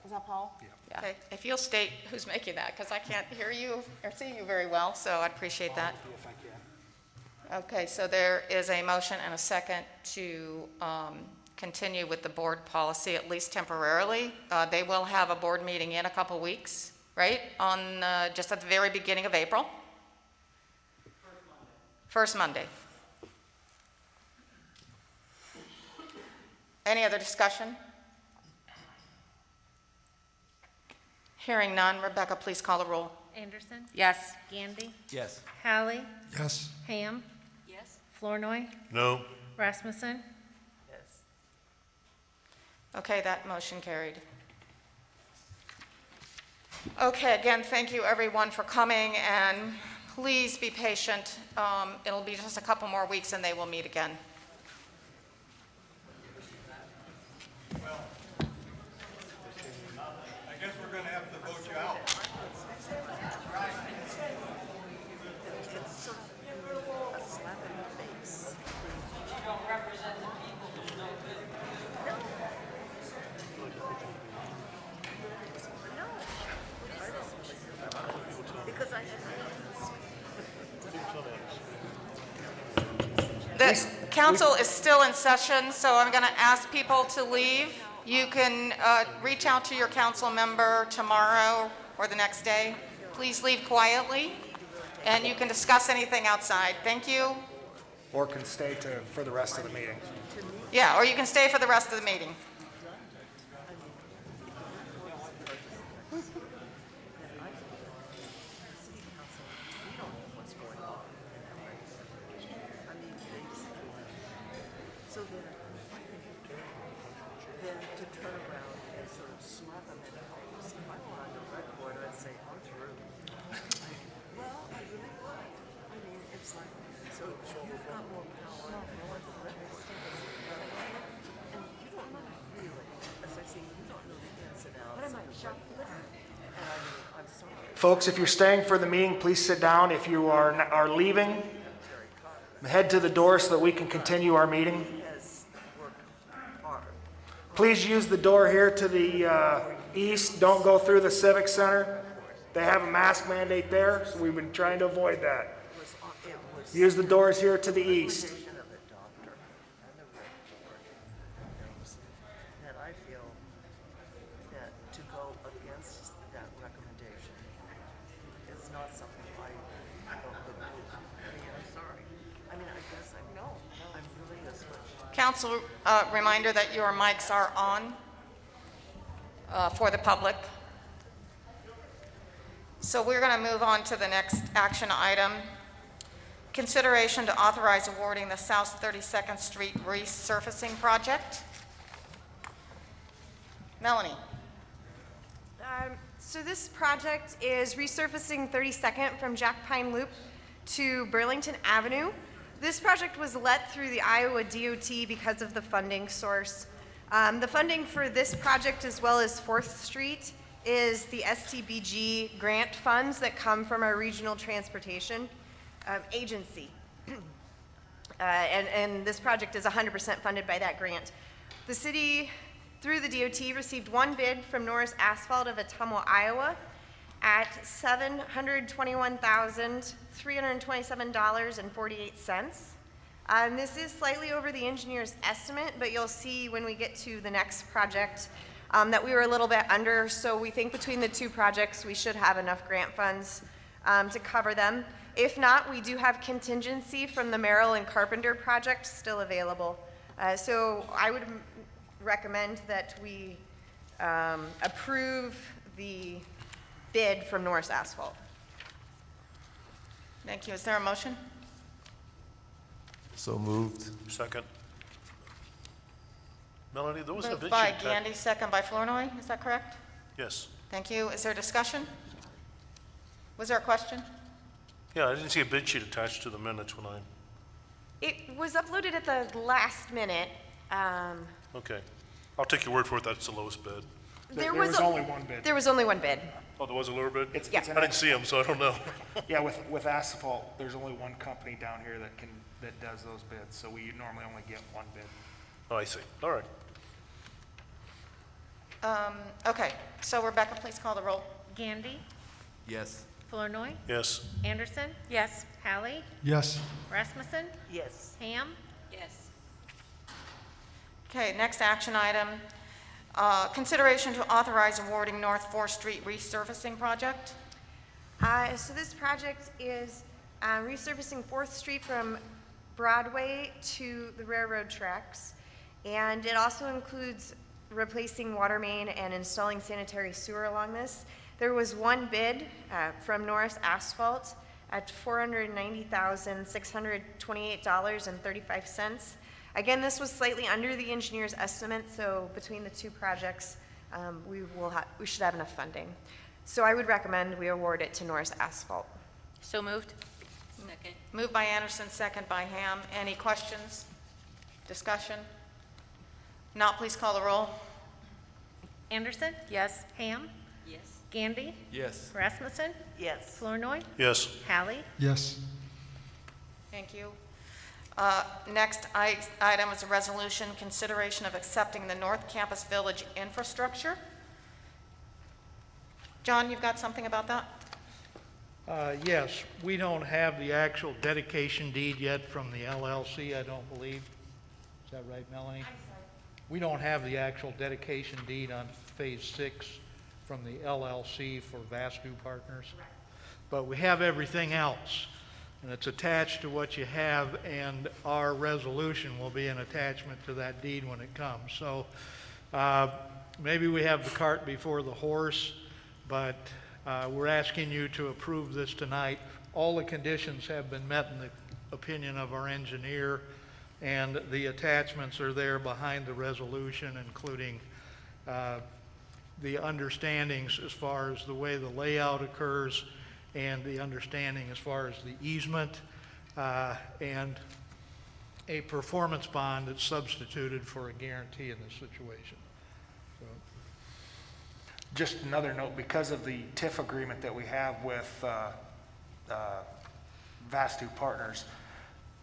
Is that Paul? Yeah. Okay, if you'll state who's making that, because I can't hear you or see you very well, so I'd appreciate that. If I can. Okay, so there is a motion and a second to continue with the board policy, at least temporarily. They will have a board meeting in a couple weeks, right? On just at the very beginning of April? First Monday. Any other discussion? Hearing none, Rebecca, please call the roll. Anderson? Yes. Gandy? Yes. Hallie? Yes. Ham? Yes? Flournoy? No? Rasmussen? Yes. Okay, that motion carried. Okay, again, thank you everyone for coming, and please be patient. It'll be just a couple more weeks and they will meet again. I guess we're going to have to vote you out. The council is still in session, so I'm going to ask people to leave. You can reach out to your council member tomorrow or the next day. Please leave quietly, and you can discuss anything outside. Thank you. Or can stay for the rest of the meeting. Yeah, or you can stay for the rest of the meeting. Folks, if you're staying for the meeting, please sit down. If you are leaving, head to the door so that we can continue our meeting. Please use the door here to the east. Don't go through the Civic Center. They have a mask mandate there, so we've been trying to avoid that. Use the doors here to the east. That I feel that to go against that recommendation is not something I felt would do. I mean, I'm sorry. I mean, I guess I'm really a switch. Council, reminder that your mics are on for the public. So we're going to move on to the next action item. Consideration to authorize awarding the South 32nd Street resurfacing project. Melanie. So this project is resurfacing 32nd from Jack Pine Loop to Burlington Avenue. This project was let through the Iowa DOT because of the funding source. The funding for this project, as well as 4th Street, is the STBG grant funds that come from our regional transportation agency. And this project is 100% funded by that grant. The city, through the DOT, received one bid from Norris Asphalt of Ottumwa, Iowa at $721,327.48. And this is slightly over the engineer's estimate, but you'll see when we get to the next project that we were a little bit under. So we think between the two projects, we should have enough grant funds to cover them. If not, we do have contingency from the Merrill and Carpenter project still available. So I would recommend that we approve the bid from Norris Asphalt. Thank you. Is there a motion? So moved. Second. Melanie, there was a Moved bid by sheet Gandy, second by Flournoy. Is that correct? Yes. Thank you. Is there discussion? Was there a question? Yeah, I didn't see a bid sheet attached to the minutes when I, It was uploaded at the last minute. okay. I'll take your word for it, that's the lowest bid. There was only one bid. There was only one bid. Oh, there was a lower bid? It's Yeah. an I didn't see them, so I don't know. Yeah, with asphalt, there's only one company down here that does those bids, so we normally only get one bid. Oh, I see. All right. Okay, so Rebecca, please call the roll. Gandy, Yes. Flournoy, Yes. Anderson. Yes. Hallie, Yes. Rasmussen, Yes. Ham. Yes. Okay, next action item, consideration to authorize awarding North 4th Street resurfacing project. So this project is resurfacing 4th Street from Broadway to the railroad tracks. And it also includes replacing water main and installing sanitary sewer along this. There was one bid from Norris Asphalt at $490,628.35. Again, this was slightly under the engineer's estimate, so between the two projects, we should have enough funding. So I would recommend we award it to Norris Asphalt. So moved. Second. Moved by Anderson, second by Ham. Any questions? Discussion? Not, please call the roll. Anderson. Yes. Ham. Yes. Gandy, Yes. Rasmussen, Yes. Flournoy, Yes. Hallie. Yes. Thank you. Next item is a resolution, consideration of accepting the North Campus Village infrastructure. John, you've got something about that? Yes, we don't have the actual dedication deed yet from the LLC, I don't believe. Is that right, Melanie? I'm sorry. We don't have the actual dedication deed on Phase 6 from the LLC for Vastu Partners. But we have everything else, and it's attached to what you have, and our resolution will be an attachment to that deed when it comes. So maybe we have the cart before the horse, but we're asking you to approve this tonight. All the conditions have been met in the opinion of our engineer, and the attachments are there behind the resolution, including the understandings as far as the way the layout occurs and the understanding as far as the easement and a performance bond that's substituted for a guarantee in this situation. So, Just another note, because of the TIF agreement that we have with Vastu Partners,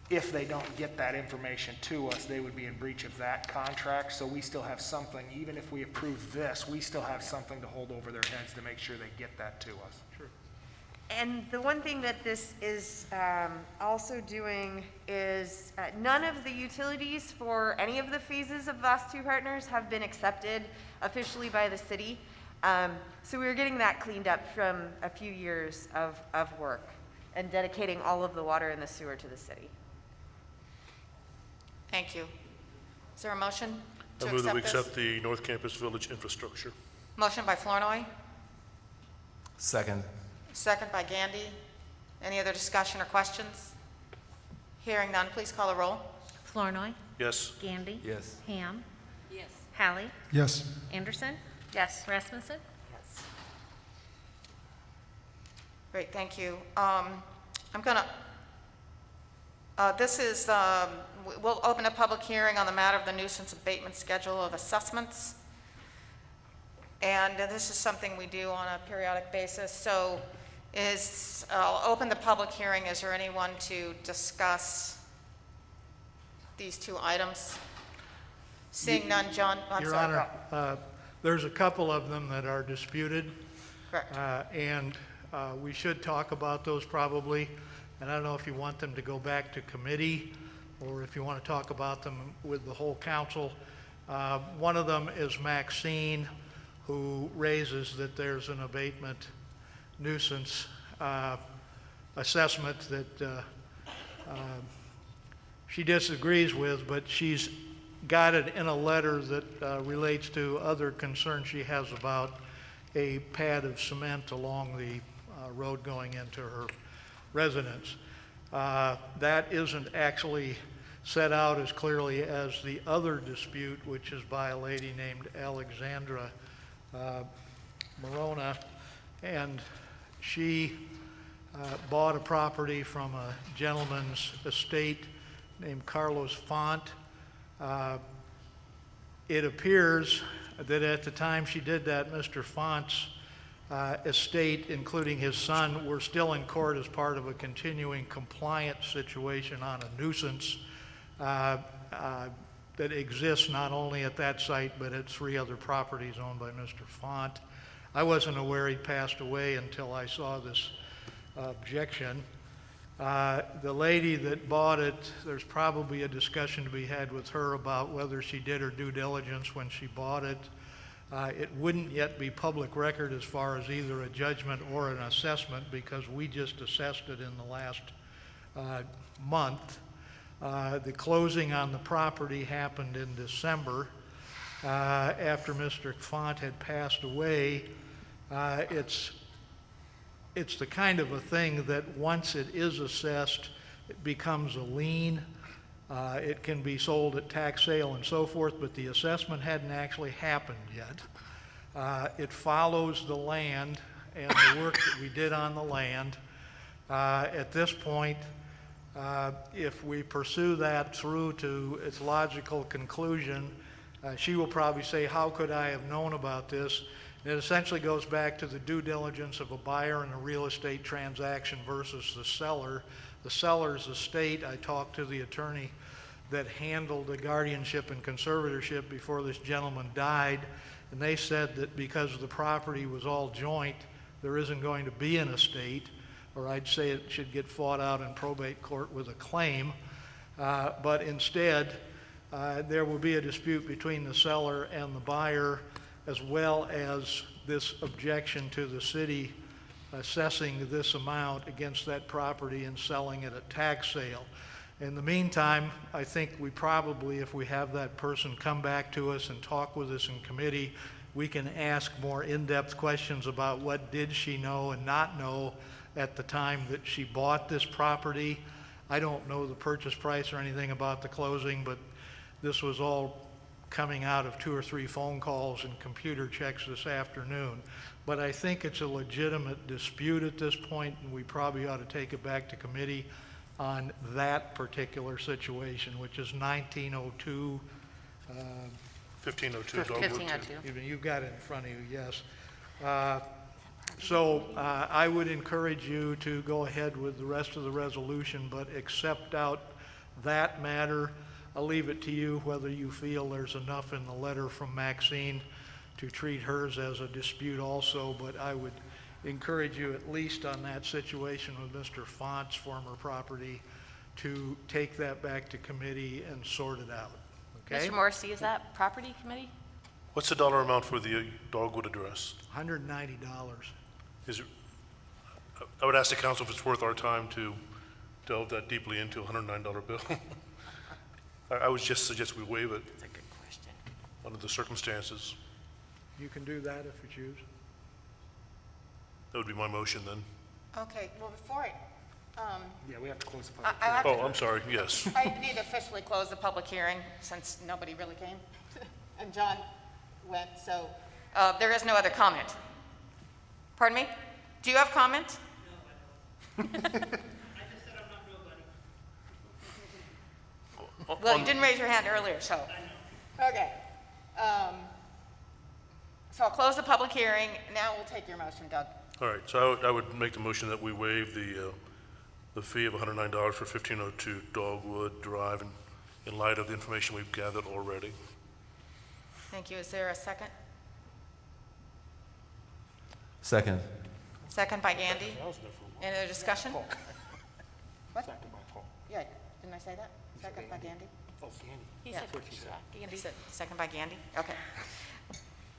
if they don't get that information to us, they would be in breach of that contract. So we still have something, even if we approve this, we still have something to hold over their heads to make sure they get that to us. sure. And the one thing that this is also doing is none of the utilities for any of the phases of Vastu Partners have been accepted officially by the city. So we were getting that cleaned up from a few years of work and dedicating all of the water and the sewer to the city. Thank you. Is there a motion to I move that we accept accept this? the North Campus Village infrastructure. Motion by Flournoy, Second. second by Gandy. Any other discussion or questions? Hearing none, please call a roll. Flournoy, Yes. Gandy. Yes. Ham, Yes. Hallie, Yes. Anderson, Yes. Rasmussen. Yes. Great, thank you. I'm gonna, this is, we'll open a public hearing on the matter of the nuisance abatement schedule of assessments. And this is something we do on a periodic basis. So I'll open the public hearing. Is there anyone to discuss these two items? Seeing none, John, I'm Your sorry. Honor, there's a couple of them that are disputed. Correct. And we should talk about those probably. And I don't know if you want them to go back to committee or if you want to talk about them with the whole council. One of them is Maxine, who raises that there's an abatement nuisance assessment that she disagrees with, but she's got it in a letter that relates to other concerns she has about a pad of cement along the road going into her residence. That isn't actually set out as clearly as the other dispute, which is by a lady named Alexandra Morona, and she bought a property from a gentleman's estate named Carlos Font. It appears that at the time she did that, Mr. Font's estate, including his son, were still in court as part of a continuing compliance situation on a nuisance that exists not only at that site, but at 3 other properties owned by Mr. Font. I wasn't aware he'd passed away until I saw this objection. The lady that bought it, there's probably a discussion to be had with her about whether she did her due diligence when she bought it. It wouldn't yet be public record as far as either a judgment or an assessment because we just assessed it in the last month. The closing on the property happened in December after Mr. Font had passed away. It's the kind of a thing that once it is assessed, it becomes a lien. It can be sold at tax sale and so forth, but the assessment hadn't actually happened yet. It follows the land and the work that we did on the land. At this point, if we pursue that through to its logical conclusion, she will probably say, how could I have known about this? It essentially goes back to the due diligence of a buyer in a real estate transaction versus the seller. The seller's estate, I talked to the attorney that handled the guardianship and conservatorship before this gentleman died, and they said that because the property was all joint, there isn't going to be an estate, or I'd say it should get fought out in probate court with a claim. But instead, there will be a dispute between the seller and the buyer, as well as this objection to the city assessing this amount against that property and selling it at tax sale. In the meantime, I think we probably, if we have that person come back to us and talk with us in committee, we can ask more in-depth questions about what did she know and not know at the time that she bought this property. I don't know the purchase price or anything about the closing, but this was all coming out of 2 or 3 phone calls and computer checks this afternoon. But I think it's a legitimate dispute at this point, and we probably ought to take it back to committee on that particular situation, which is 1902. 1502 Dogwood. 1502. You've got it in front of you, yes. I would encourage you to go ahead with the rest of the resolution, but accept out that matter. I'll leave it to you whether you feel there's enough in the letter from Maxine to treat hers as a dispute also, but I would encourage you, at least on that situation with Mr. Font's former property, to take that back to committee and sort it out, okay? Mr. Morrissey, is that property committee? What's the dollar amount for the Dogwood address? $190. Is it, I would ask the council if it's worth our time to delve that deeply into a $109 bill. I would just suggest we waive it. That's a good question. Under the circumstances. You can do that if you choose. That would be my motion then. Okay, well, before Yeah, we have to close the public I have to- Oh, I'm sorry, yes. I need to officially close the public hearing since nobody really came. And John went, so there is no other comment. Pardon me? Do you have comment? I just said I'm not nobody. Well, you didn't raise your hand earlier, so. Okay. So I'll close the public hearing. Now we'll take your motion, Doug. All right, so I would make the motion that we waive the fee of $109 for 1502 Dogwood Drive in light of the information we've gathered already. Thank you. Is there a second? Second. Second by Andy. I was there for a while. Any other discussion? What? Second by Paul. Yeah, didn't I say that? Second by Gandy? Oh, Andy. He Yeah. said, yeah, He said second by Gandy? Okay.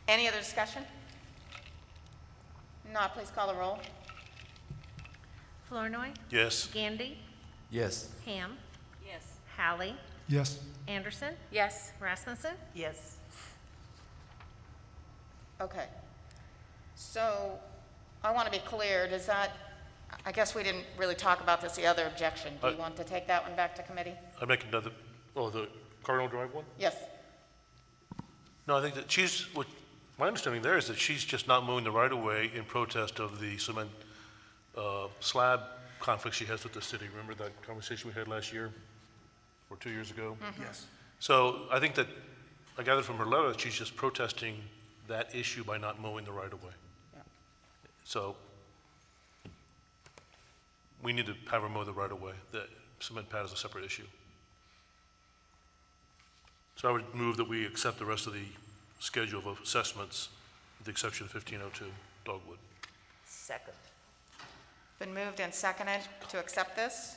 Any other discussion? Not, please call the roll. Flournoy, Yes. Gandy, Yes. Ham, Yes. Hallie, Yes. Anderson, Yes. Rasmussen, Yes. Okay. So I want to be clear, does that, I guess we didn't really talk about this, the other objection. Do you want to take that one back to committee? I'd make another, the Cardinal Drive one? Yes. No, I think that my understanding there is that she's just not mowing the right-of-way in protest of the cement slab conflict she has with the city. Remember that conversation we had last year or 2 years ago? Yes. So I think that, I gathered from her letter that she's just protesting that issue by not mowing the right-of-way. Yeah. So we need to have her mow the right-of-way. The cement pad is a separate issue. So I would move that we accept the rest of the schedule of assessments, with the exception of 1502 Dogwood. Second. Been moved and seconded to accept this.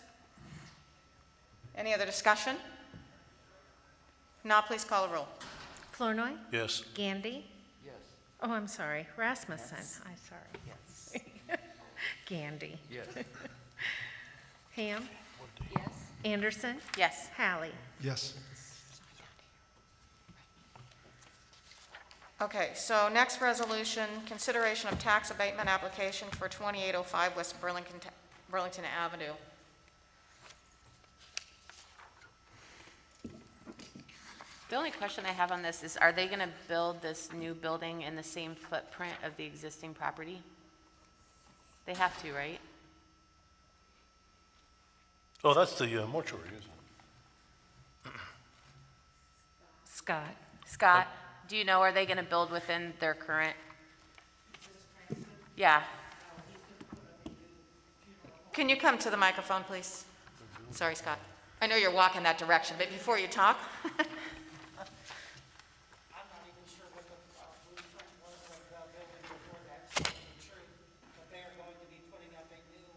Any other discussion? Now, please call the roll. Flournoy, Yes. Gandy. Yes. Oh, I'm sorry, Rasmussen, I'm sorry. Yes. Gandy. Yes. Ham, Yes. Anderson, Yes. Hallie. Yes. Okay, so next resolution, consideration of tax abatement application for 2805 West Burlington Avenue. The only question I have on this is, are they going to build this new building in the same footprint of the existing property? They have to, right? Oh, that's the mortuary, isn't it? Scott. Scott, do you know, are they going to build within their current? Yeah. Can you come to the microphone, please? Sorry, Scott. I know you're walking that direction, but before you talk. I'm not even sure what the blueprint was of the building before that, to tell you the truth. But they are going to be putting up a new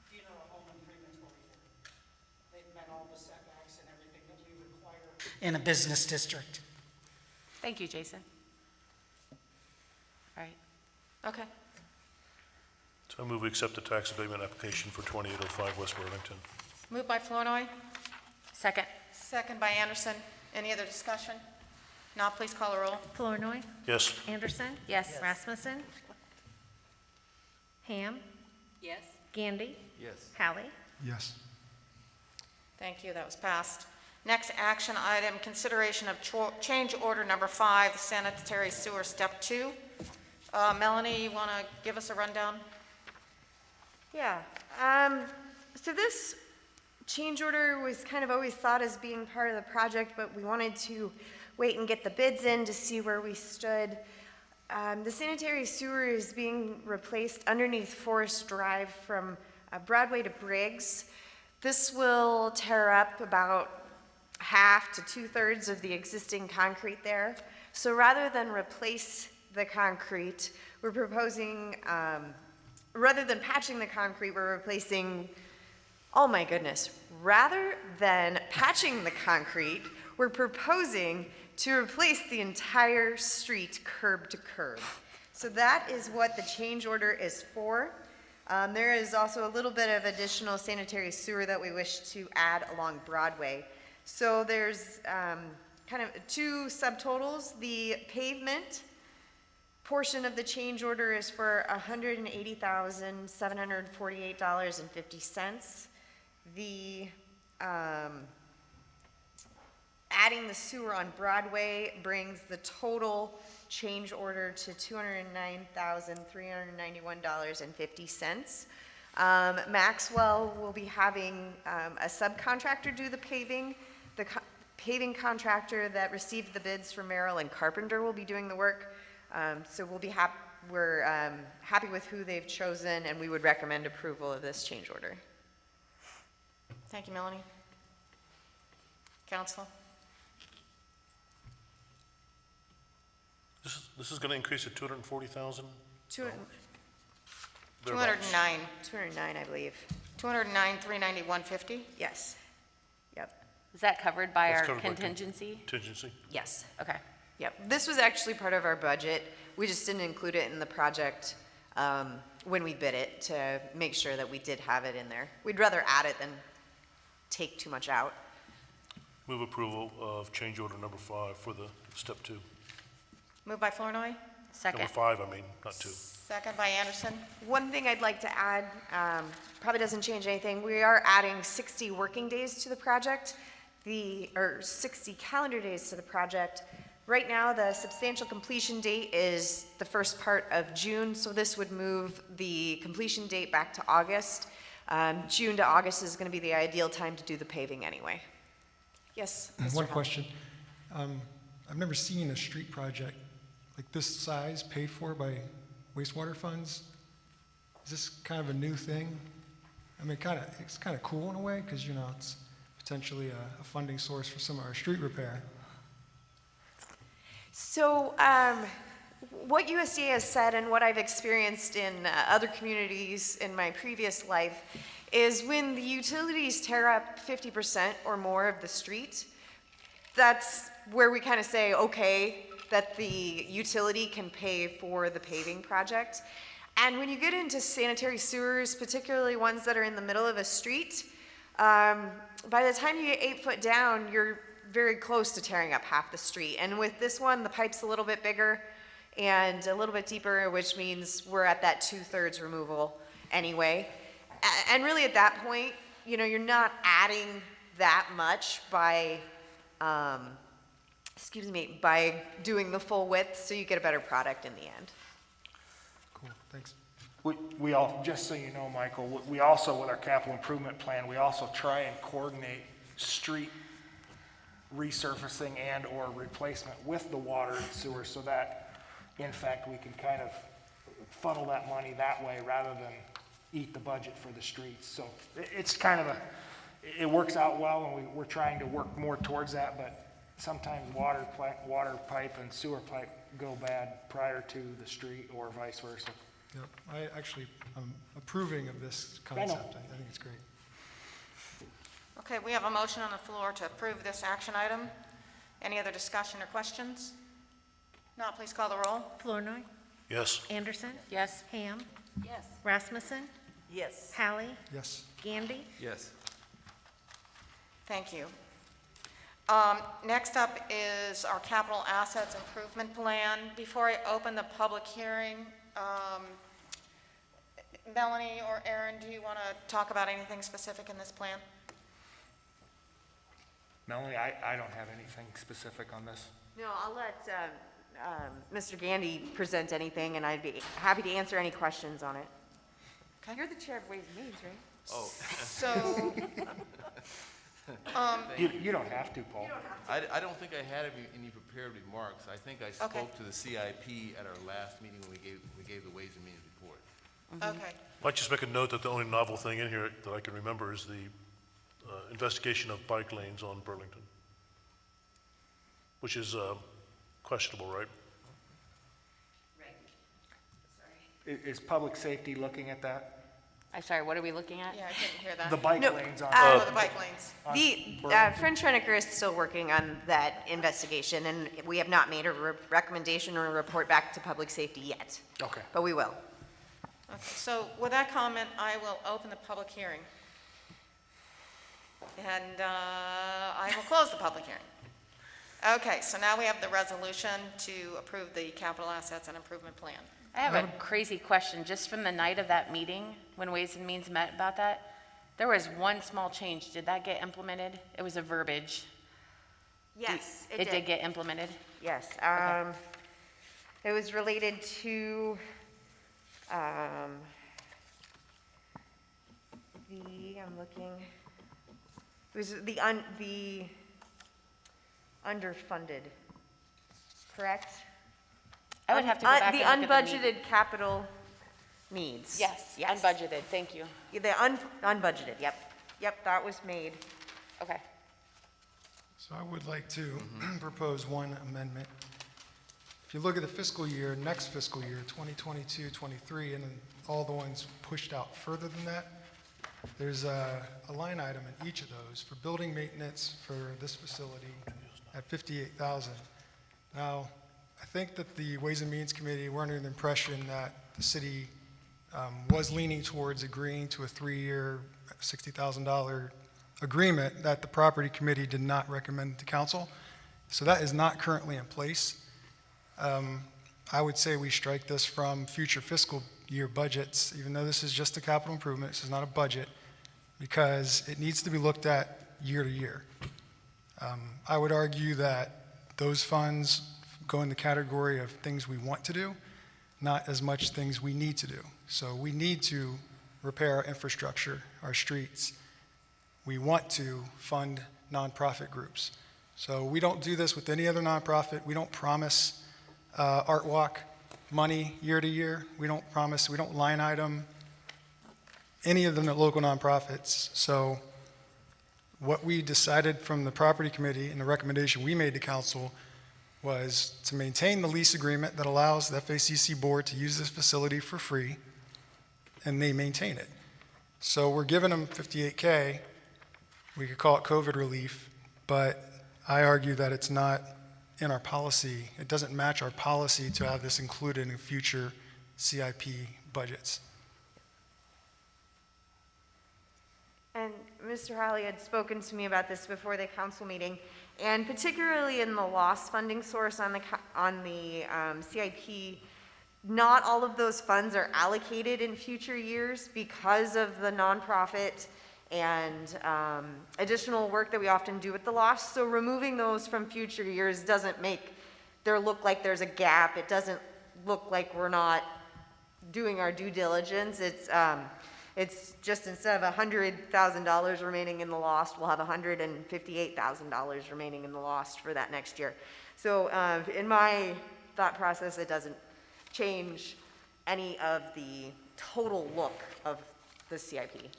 funeral home and crematory here. They've met all the setbacks and everything that we require in a business district. Thank you, Jason. All right. Okay. So I move we accept the tax abatement application for 2805 West Burlington. Moved by Flournoy, Second. second by Anderson. Any other discussion? Now, please call the roll. Flournoy, Yes. Anderson. Yes. Rasmussen. Ham, Yes. Gandy, Yes. Hallie. Yes. Thank you, that was passed. Next action item, consideration of change order number 5, the sanitary sewer step 2. Melanie, you want to give us a rundown? Yeah, So this change order was kind of always thought as being part of the project, but we wanted to wait and get the bids in to see where we stood. The sanitary sewer is being replaced underneath Forest Drive from Broadway to Briggs. This will tear up about half to 2/3 of the existing concrete there. So rather than replace the concrete, we're proposing, rather than patching the concrete, we're replacing, oh my goodness, rather than patching the concrete, we're proposing to replace the entire street curb to curb. So that is what the change order is for. There is also a little bit of additional sanitary sewer that we wish to add along Broadway. So there's kind of two subtotals. The pavement portion of the change order is for $180,748.50. The adding the sewer on Broadway brings the total change order to $209,391.50. Maxwell will be having a subcontractor do the paving. The paving contractor that received the bids from Merrill and Carpenter will be doing the work. So we're happy with who they've chosen, and we would recommend approval of this change order. Thank you, Melanie. Council? This is going to increase to 240,000? 209. 209, I believe. 209, 391.50? Yes. Yep. Is that covered by That's our covered by contingency? Contingency? Yes. Okay. Yep. This was actually part of our budget. We just didn't include it in the project when we bid it to make sure that we did have it in there. We'd rather add it than take too much out. Move approval of change order number 5 for the step 2. Moved by Flournoy, Second. Number 5, I mean, not 2. second by Anderson. One thing I'd like to add, probably doesn't change anything. We are adding 60 working days to the project, or 60 calendar days to the project. Right now, the substantial completion date is the first part of June, so this would move the completion date back to August. June to August is going to be the ideal time to do the paving anyway. Yes, Mr. One Hall. question. I've never seen a street project like this size paid for by wastewater funds. Is this kind of a new thing? I mean, it's kind of cool in a way because, you know, it's potentially a funding source for some of our street repair. So what USDA has said and what I've experienced in other communities in my previous life is when the utilities tear up 50% or more of the street, that's where we kind of say, okay, that the utility can pay for the paving project. And when you get into sanitary sewers, particularly ones that are in the middle of a street, by the time you get 8 foot down, you're very close to tearing up half the street. And with this one, the pipe's a little bit bigger and a little bit deeper, which means we're at that 2/3 removal anyway. And really at that point, you know, you're not adding that much by, by doing the full width, so you get a better product in the end. Cool, thanks. We all, just so you know, Michael, we also, with our capital improvement plan, we also try and coordinate street resurfacing and or replacement with the water and sewer so that, in fact, we can kind of funnel that money that way rather than eat the budget for the streets. So it's kind of it works out well, and we're trying to work more towards that, but sometimes water pipe and sewer pipe go bad prior to the street or vice versa. Yep, I'm approving of this concept. I think it's great. Okay, we have a motion on the floor to approve this action item. Any other discussion or questions? Not, please call the roll. Flournoy, Yes. Anderson, Yes. Ham, Yes. Rasmussen, Yes. Hallie, Yes. Gandy. Yes. Thank you. Next up is our capital assets improvement plan. Before I open the public hearing, Melanie or Aaron, do you want to talk about anything specific in this plan? Melanie, I don't have anything specific on this. No, I'll let Mr. Gandy present anything, and I'd be happy to answer any questions on it. Okay. You're the chair of Ways and Means, right? Oh. So, You don't have to, Paul. I don't think I had any prepared remarks. I think I spoke to the CIP at our last meeting when we gave the Ways and Means report. okay. I'd like to just make a note that the only novel thing in here that I can remember is the investigation of bike lanes on Burlington, which is questionable, right? Is public safety looking at that? I'm sorry, what are we looking at? Yeah, I didn't hear that. The bike No, lanes on. Oh, the bike lanes. French Renneker is still working on that investigation, and we have not made a recommendation or a report back to public safety yet, Okay. but we will. Okay, so with that comment, I will open the public hearing. And I will close the public hearing. Okay, so now we have the resolution to approve the capital assets and improvement plan. I have a crazy question. Just from the night of that meeting, when Ways and Means met about that, there was one small change. Did that get implemented? It was a verbiage. Yes, It did get implemented? Yes. It was related to I'm looking, it was the underfunded, correct? I would have to go back The and look at the meeting. unbudgeted capital needs. Yes, unbudgeted, thank you. The unbudgeted, yep, that was made. Okay. So I would like to propose one amendment. If you look at the fiscal year, next fiscal year, 2022, 23, and then all the ones pushed out further than that, there's a line item in each of those for building maintenance for this facility at $58,000. Now, I think that the Ways and Means Committee were under the impression that the city was leaning towards agreeing to a 3-year, $60,000 agreement that the Property Committee did not recommend to council. So that is not currently in place. I would say we strike this from future fiscal year budgets, even though this is just a capital improvement, this is not a budget, because it needs to be looked at year to year. I would argue that those funds go in the category of things we want to do, not as much things we need to do. So we need to repair our infrastructure, our streets. We want to fund nonprofit groups. So we don't do this with any other nonprofit. We don't promise Art Walk money year to year. We don't line item any of the local nonprofits. So what we decided from the property committee and the recommendation we made to council was to maintain the lease agreement that allows the FACC board to use this facility for free, and they maintain it. So we're giving them $58K. We could call it COVID relief, but I argue that it's not in our policy. It doesn't match our policy to have this included in future CIP budgets. And Mr. Hawley had spoken to me about this before the council meeting, and particularly in the lost funding source on the CIP, not all of those funds are allocated in future years because of the nonprofit and additional work that we often do with the lost. So removing those from future years doesn't make there look like there's a gap. It doesn't look like we're not doing our due diligence. It's just instead of $100,000 remaining in the lost, we'll have $158,000 remaining in the lost for that next year. So in my thought process, it doesn't change any of the total look of the CIP.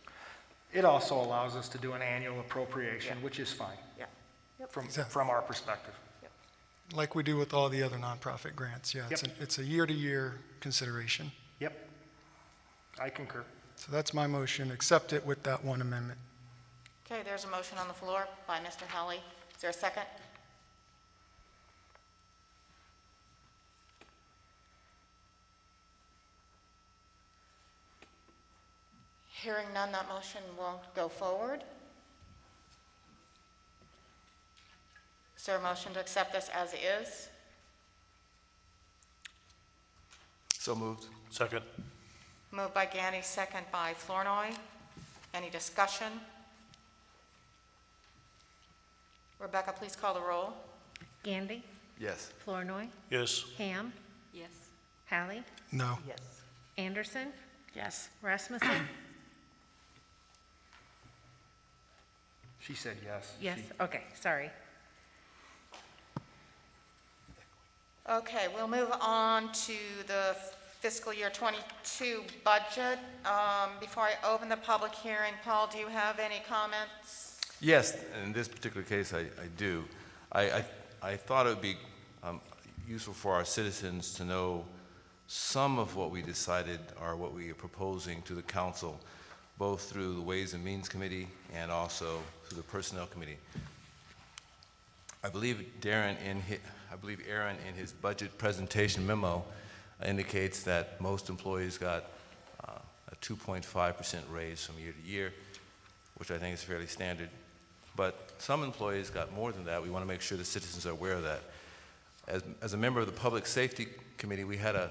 It also allows us to do an annual appropriation, which is fine. Yeah. Yep. From our perspective. Like we do with all the other nonprofit grants, yeah. It's a year-to-year consideration. Yep. I concur. So that's my motion, accept it with that one amendment. Okay, there's a motion on the floor by Mr. Hawley. Is there a second? Hearing none, that motion will go forward. Is there a motion to accept this as is? So moved. Second. Moved by Gandy, second by Flournoy. Any discussion? Rebecca, please call the roll. Gandy, Yes. Flournoy, Yes. Ham, Yes. Hallie, No. Yes. Anderson, Yes. Rasmussen, She said yes. Yes, okay, sorry. Okay, we'll move on to the fiscal year 22 budget. Before I open the public hearing, Paul, do you have any comments? Yes, in this particular case, I do. I thought it would be useful for our citizens to know some of what we decided or what we are proposing to the council, both through the Ways and Means Committee and also through the Personnel Committee. I believe Aaron in his budget presentation memo indicates that most employees got a 2.5% raise from year to year, which I think is fairly standard. But some employees got more than that. We want to make sure the citizens are aware of that. As a member of the Public Safety Committee, we had a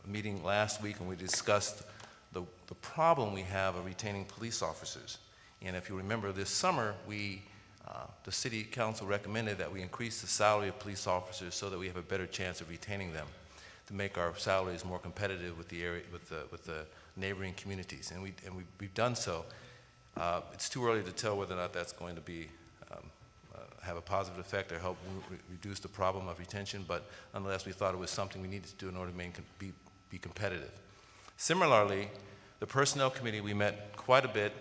meeting last week and we discussed the problem we have of retaining police officers. And if you remember, this summer, the City Council recommended that we increase the salary of police officers so that we have a better chance of retaining them, to make our salaries more competitive with the area, with the neighboring communities. And we've done so. It's too early to tell whether or not that's going to be have a positive effect or help reduce the problem of retention, but nonetheless, we thought it was something we needed to do in order to be competitive. Similarly, the Personnel Committee, we met quite a bit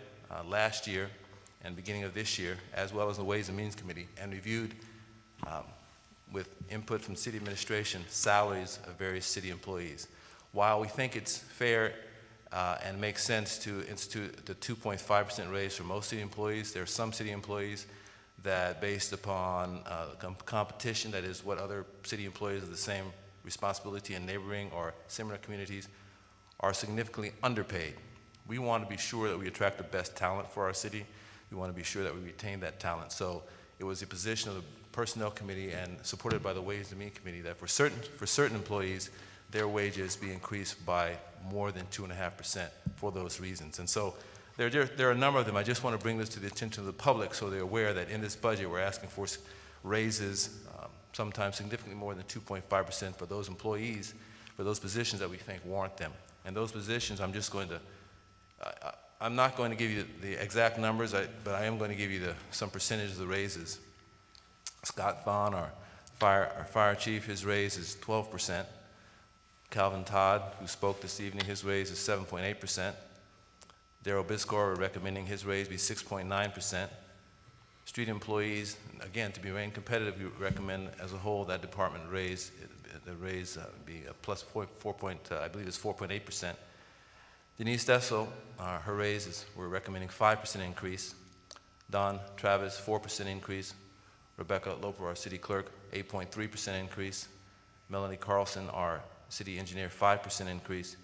last year and beginning of this year, as well as the Ways and Means Committee, and reviewed, with input from city administration, salaries of various city employees. While we think it's fair and makes sense to institute the 2.5% raise for most city employees, there are some city employees that, based upon competition, that is what other city employees of the same responsibility in neighboring or similar communities, are significantly underpaid. We want to be sure that we attract the best talent for our city. We want to be sure that we retain that talent. So it was the position of the Personnel Committee and supported by the Ways and Means Committee that for certain employees, their wages be increased by more than 2.5% for those reasons. And so there are a number of them. I just want to bring this to the attention of the public so they're aware that in this budget we're asking for raises, sometimes significantly more than 2.5% for those employees, for those positions that we think warrant them. And those positions, I'm not going to give you the exact numbers, but I am going to give you some percentage of the raises. Scott Vaughn, our fire chief, his raise is 12%. Calvin Todd, who spoke this evening, his raise is 7.8%. Daryl Biscore, we're recommending his raise be 6.9%. Street employees, again, to be remain competitive, we recommend as a whole that department raise, be a plus 4.8%. Denise Dessel, her raise we're recommending 5% increase. Don Travis, 4% increase. Rebecca Loper, our city clerk, 8.3% increase. Melanie Carlson, our city engineer, 5% increase.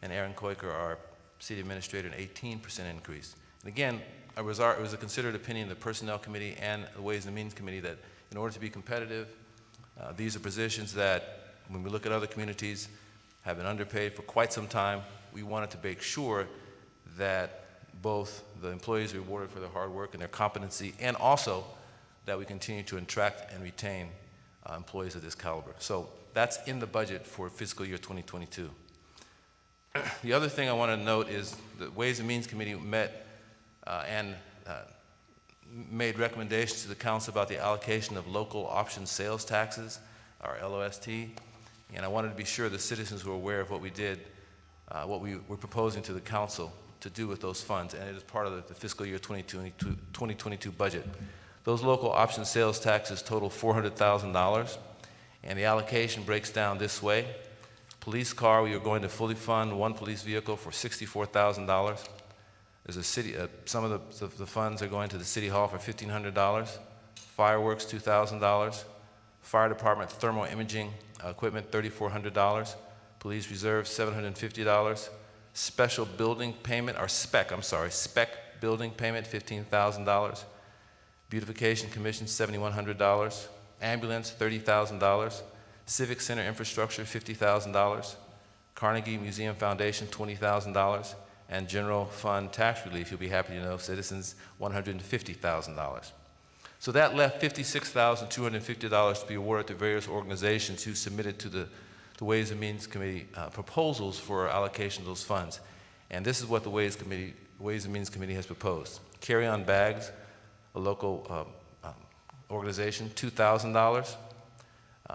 And Aaron Koiker, our city administrator, an 18% increase. And again, it was a considered opinion of the Personnel Committee and the Ways and Means Committee that in order to be competitive, these are positions that, when we look at other communities, have been underpaid for quite some time. We wanted to make sure that both the employees are rewarded for their hard work and their competency, and also that we continue to attract and retain employees of this caliber. So that's in the budget for fiscal year 2022. The other thing I want to note is the Ways and Means Committee met and made recommendations to the council about the allocation of local option sales taxes, or LOST, and I wanted to be sure the citizens were aware of what we did, what we were proposing to the council to do with those funds, and it is part of the fiscal year 2022 budget. Those local option sales taxes total $400,000, and the allocation breaks down this way. Police car, we are going to fully fund one police vehicle for $64,000. There's a city, some of the funds are going to the city hall for $1,500. Fireworks, $2,000. Fire department thermal imaging equipment, $3,400. Police reserve, $750. Special building payment, or spec building payment, $15,000. Beautification commission, $7,100. Ambulance, $30,000. Civic Center infrastructure, $50,000. Carnegie Museum Foundation, $20,000. And general fund tax relief, you'll be happy to know, citizens, $150,000. So that left $56,250 to be awarded to various organizations who submitted to the Ways and Means Committee proposals for allocation of those funds. And this is what the Ways and Means Committee has proposed. Carry-on bags, a local organization, $2,000.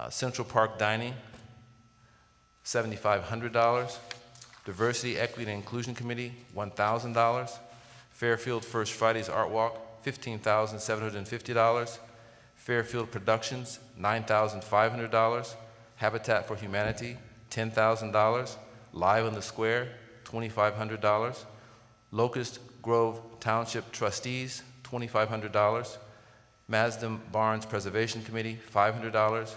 Central Park Dining, $7,500. Diversity, Equity, and Inclusion Committee, $1,000. Fairfield First Fridays Art Walk, $15,750. Fairfield Productions, $9,500. Habitat for Humanity, $10,000. Live on the Square, $2,500. Locust Grove Township Trustees, $2,500. Masdam Barnes Preservation Committee, $500.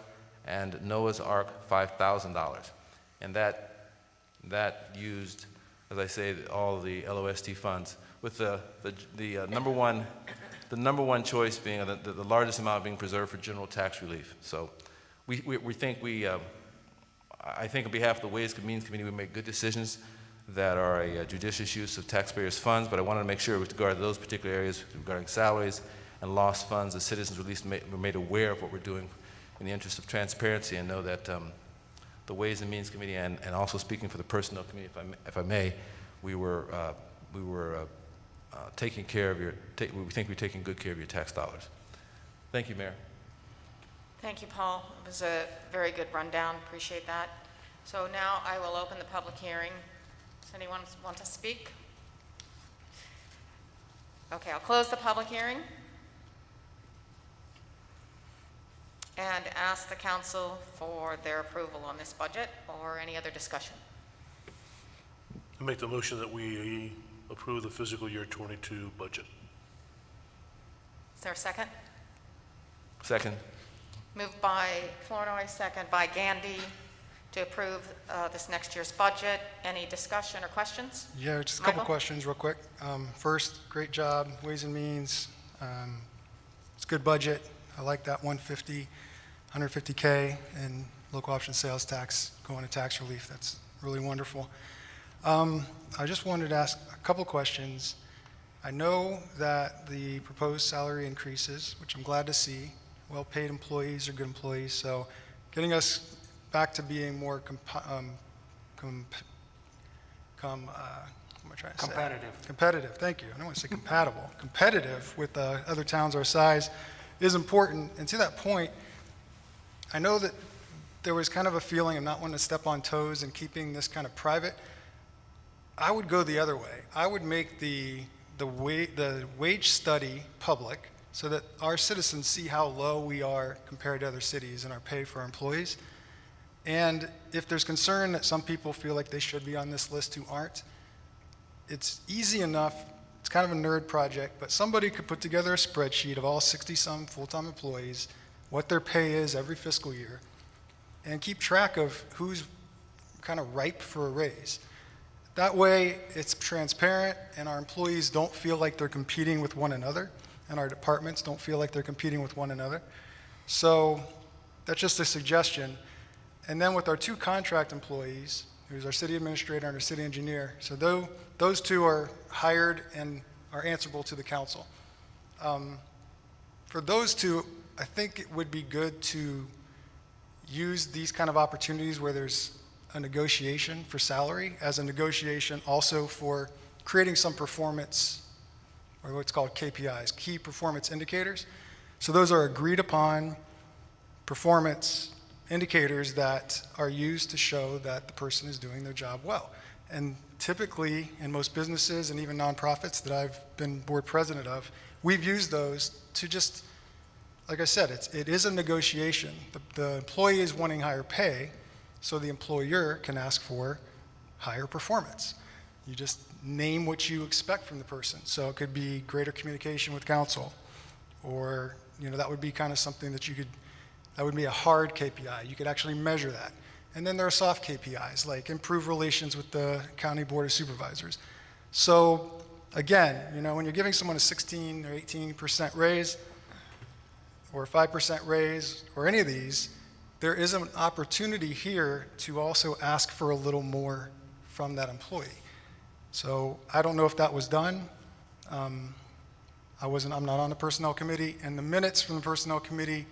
And Noah's Ark, $5,000. And that used, as I say, all the LOST funds, with the number one choice being the largest amount being preserved for general tax relief. So we think I think on behalf of the Ways and Means Committee, we make good decisions that are a judicious use of taxpayers' funds, but I wanted to make sure with regard to those particular areas regarding salaries and lost funds, the citizens at least were made aware of what we're doing in the interest of transparency, and know that the Ways and Means Committee, and also speaking for the Personnel Committee, if I may, we were taking care of we think we're taking good care of your tax dollars. Thank you, Mayor. Thank you, Paul. It was a very good rundown. Appreciate that. So now I will open the public hearing. Does anyone want to speak? Okay, I'll close the public hearing and ask the council for their approval on this budget or any other discussion. I make the motion that we approve the fiscal year 22 budget. Is there a second? Second. Moved by Flournoy, second by Gandy, to approve this next year's budget. Any discussion or questions? Yeah, just a couple Michael? questions real quick. First, great job, Ways and Means. It's a good budget. I like that 150K and local option sales tax going to tax relief. That's really wonderful. I just wanted to ask a couple questions. I know that the proposed salary increases, which I'm glad to see. Well-paid employees are good employees, so getting us back to being more competitive, thank you. I don't want to say compatible. Competitive with other towns our size is important. And to that point, I know that there was kind of a feeling of not wanting to step on toes and keeping this kind of private. I would go the other way. I would make the wage study public so that our citizens see how low we are compared to other cities in our pay for our employees. And if there's concern that some people feel like they should be on this list who aren't, it's easy enough. It's kind of a nerd project, but somebody could put together a spreadsheet of all 60-some full-time employees, what their pay is every fiscal year, and keep track of who's kind of ripe for a raise. That way, it's transparent, and our employees don't feel like they're competing with one another, and our departments don't feel like they're competing with one another. So that's just a suggestion. And then with our two contract employees, who's our city administrator and our city engineer, so those two are hired and are answerable to the council. For those two, I think it would be good to use these kind of opportunities where there's a negotiation for salary as a negotiation also for creating some performance, or what's called KPIs, key performance indicators. So those are agreed upon performance indicators that are used to show that the person is doing their job well. And typically, in most businesses and even nonprofits that I've been board president of, we've used those to just, like I said, it is a negotiation. The employee is wanting higher pay, so the employer can ask for higher performance. You just name what you expect from the person. So it could be greater communication with council, or that would be kind of something that that would be a hard KPI. You could actually measure that. And then there are soft KPIs, like improve relations with the county board of supervisors. So again, when you're giving someone a 16 or 18% raise, or a 5% raise, or any of these, there is an opportunity here to also ask for a little more from that employee. So I don't know if that was done. I'm not on the personnel committee, and the minutes from the personnel committee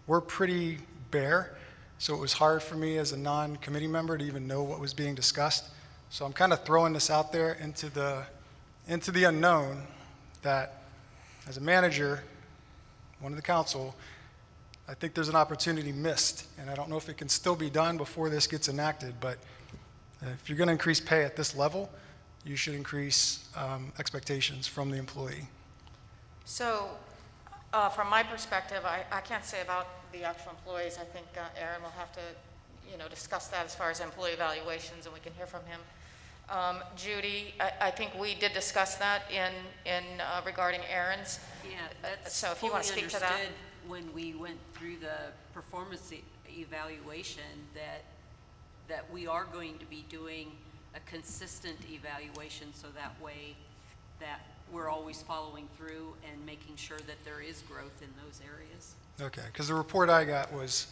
were pretty bare, so it was hard for me as a non-committee member to even know what was being discussed. So I'm kind of throwing this out there into the unknown that as a manager, one of the council, I think there's an opportunity missed, and I don't know if it can still be done before this gets enacted, but if you're going to increase pay at this level, you should increase expectations from the employee. So, from my perspective, I can't say about the actual employees. I think Aaron will have to, discuss that as far as employee evaluations, and we can hear from him. Judy, I think we did discuss that in regarding Aaron's. Yeah, that's So if you want to fully speak to that. understood when we went through the performance evaluation that we are going to be doing a consistent evaluation, so that way that we're always following through and making sure that there is growth in those areas. Okay, because the report I got was,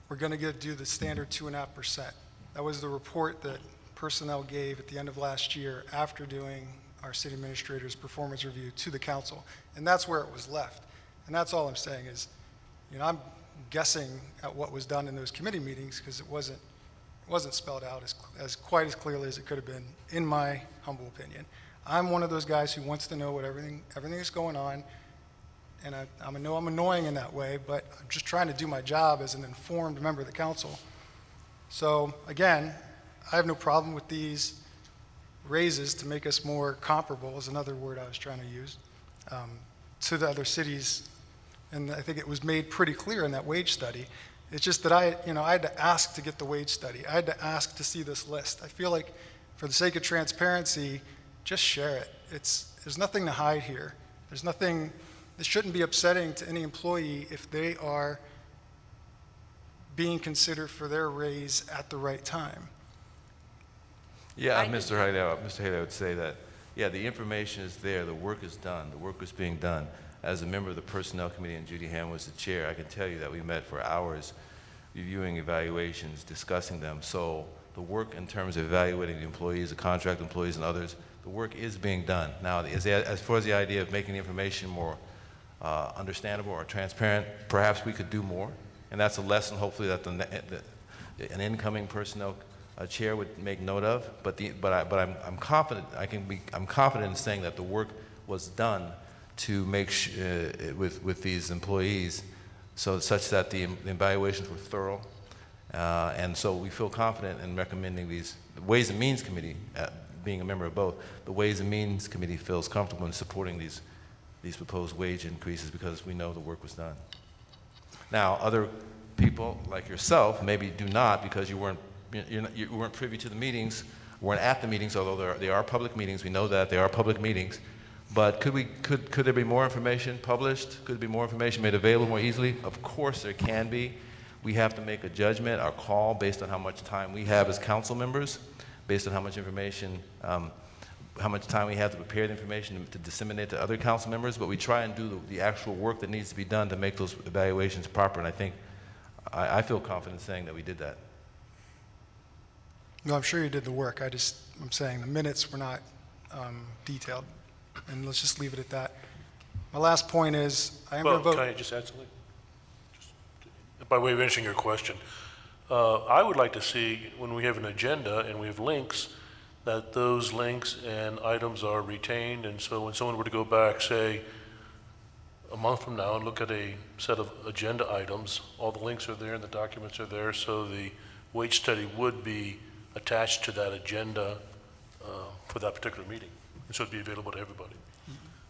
we're going to do the standard 2.5%. That was the report that personnel gave at the end of last year after doing our city administrator's performance review to the council. And that's where it was left. And that's all I'm saying is, I'm guessing at what was done in those committee meetings because it wasn't spelled out as quite as clearly as it could have been, in my humble opinion. I'm one of those guys who wants to know what everything is going on, and I know I'm annoying in that way, but I'm just trying to do my job as an informed member of the council. So again, I have no problem with these raises to make us more comparable, is another word I was trying to use, to the other cities. And I think it was made pretty clear in that wage study. It's just that I had to ask to get the wage study. I had to ask to see this list. I feel like for the sake of transparency, just share it. There's nothing to hide here. There's nothing, it shouldn't be upsetting to any employee if they are being considered for their raise at the right time. Yeah, Mr. Haley, I would say that, the information is there, the work is done, the work is being done. As a member of the Personnel Committee and Judy Ham was the chair, I can tell you that we met for hours reviewing evaluations, discussing them. So the work in terms of evaluating the employees, the contract employees and others, the work is being done. Now, as far as the idea of making the information more understandable or transparent, perhaps we could do more. And that's a lesson, hopefully, that an incoming personnel chair would make note of. But I'm confident. I'm confident in saying that the work was done to make with these employees, such that the evaluations were thorough, and so we feel confident in recommending these. The Ways and Means Committee, being a member of both, the Ways and Means Committee feels comfortable in supporting these proposed wage increases because we know the work was done. Now, other people like yourself maybe do not because you weren't privy to the meetings, weren't at the meetings, although they are public meetings. We know that they are public meetings. But could there be more information published? Could there be more information made available more easily? Of course there can be. We have to make a judgment, our call, based on how much time we have as council members, based on how much information, how much time we have to prepare the information to disseminate to other council members. But we try and do the actual work that needs to be done to make those evaluations proper. And I think, I feel confident saying that we did that. No, I'm sure you did the work. I'm saying the minutes were not detailed. And let's just leave it at that. My last point is, I am going to vote. Can I just add something? By way of answering your question, I would like to see, when we have an agenda and we have links, that those links and items are retained, and so when someone were to go back, say, a month from now and look at a set of agenda items, all the links are there and the documents are there, so the wage study would be attached to that agenda for that particular meeting. And so it'd be available to everybody.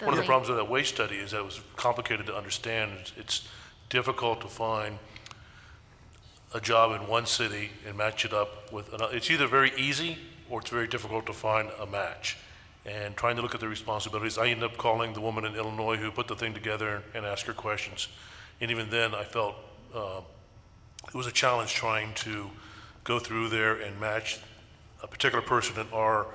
One of the problems with that wage study is that it was complicated to understand. It's difficult to find a job in one city and match it up with another. It's either very easy or it's very difficult to find a match. And trying to look at the responsibilities, I ended up calling the woman in Illinois who put the thing together and asked her questions. And even then I felt it was a challenge trying to go through there and match a particular person in our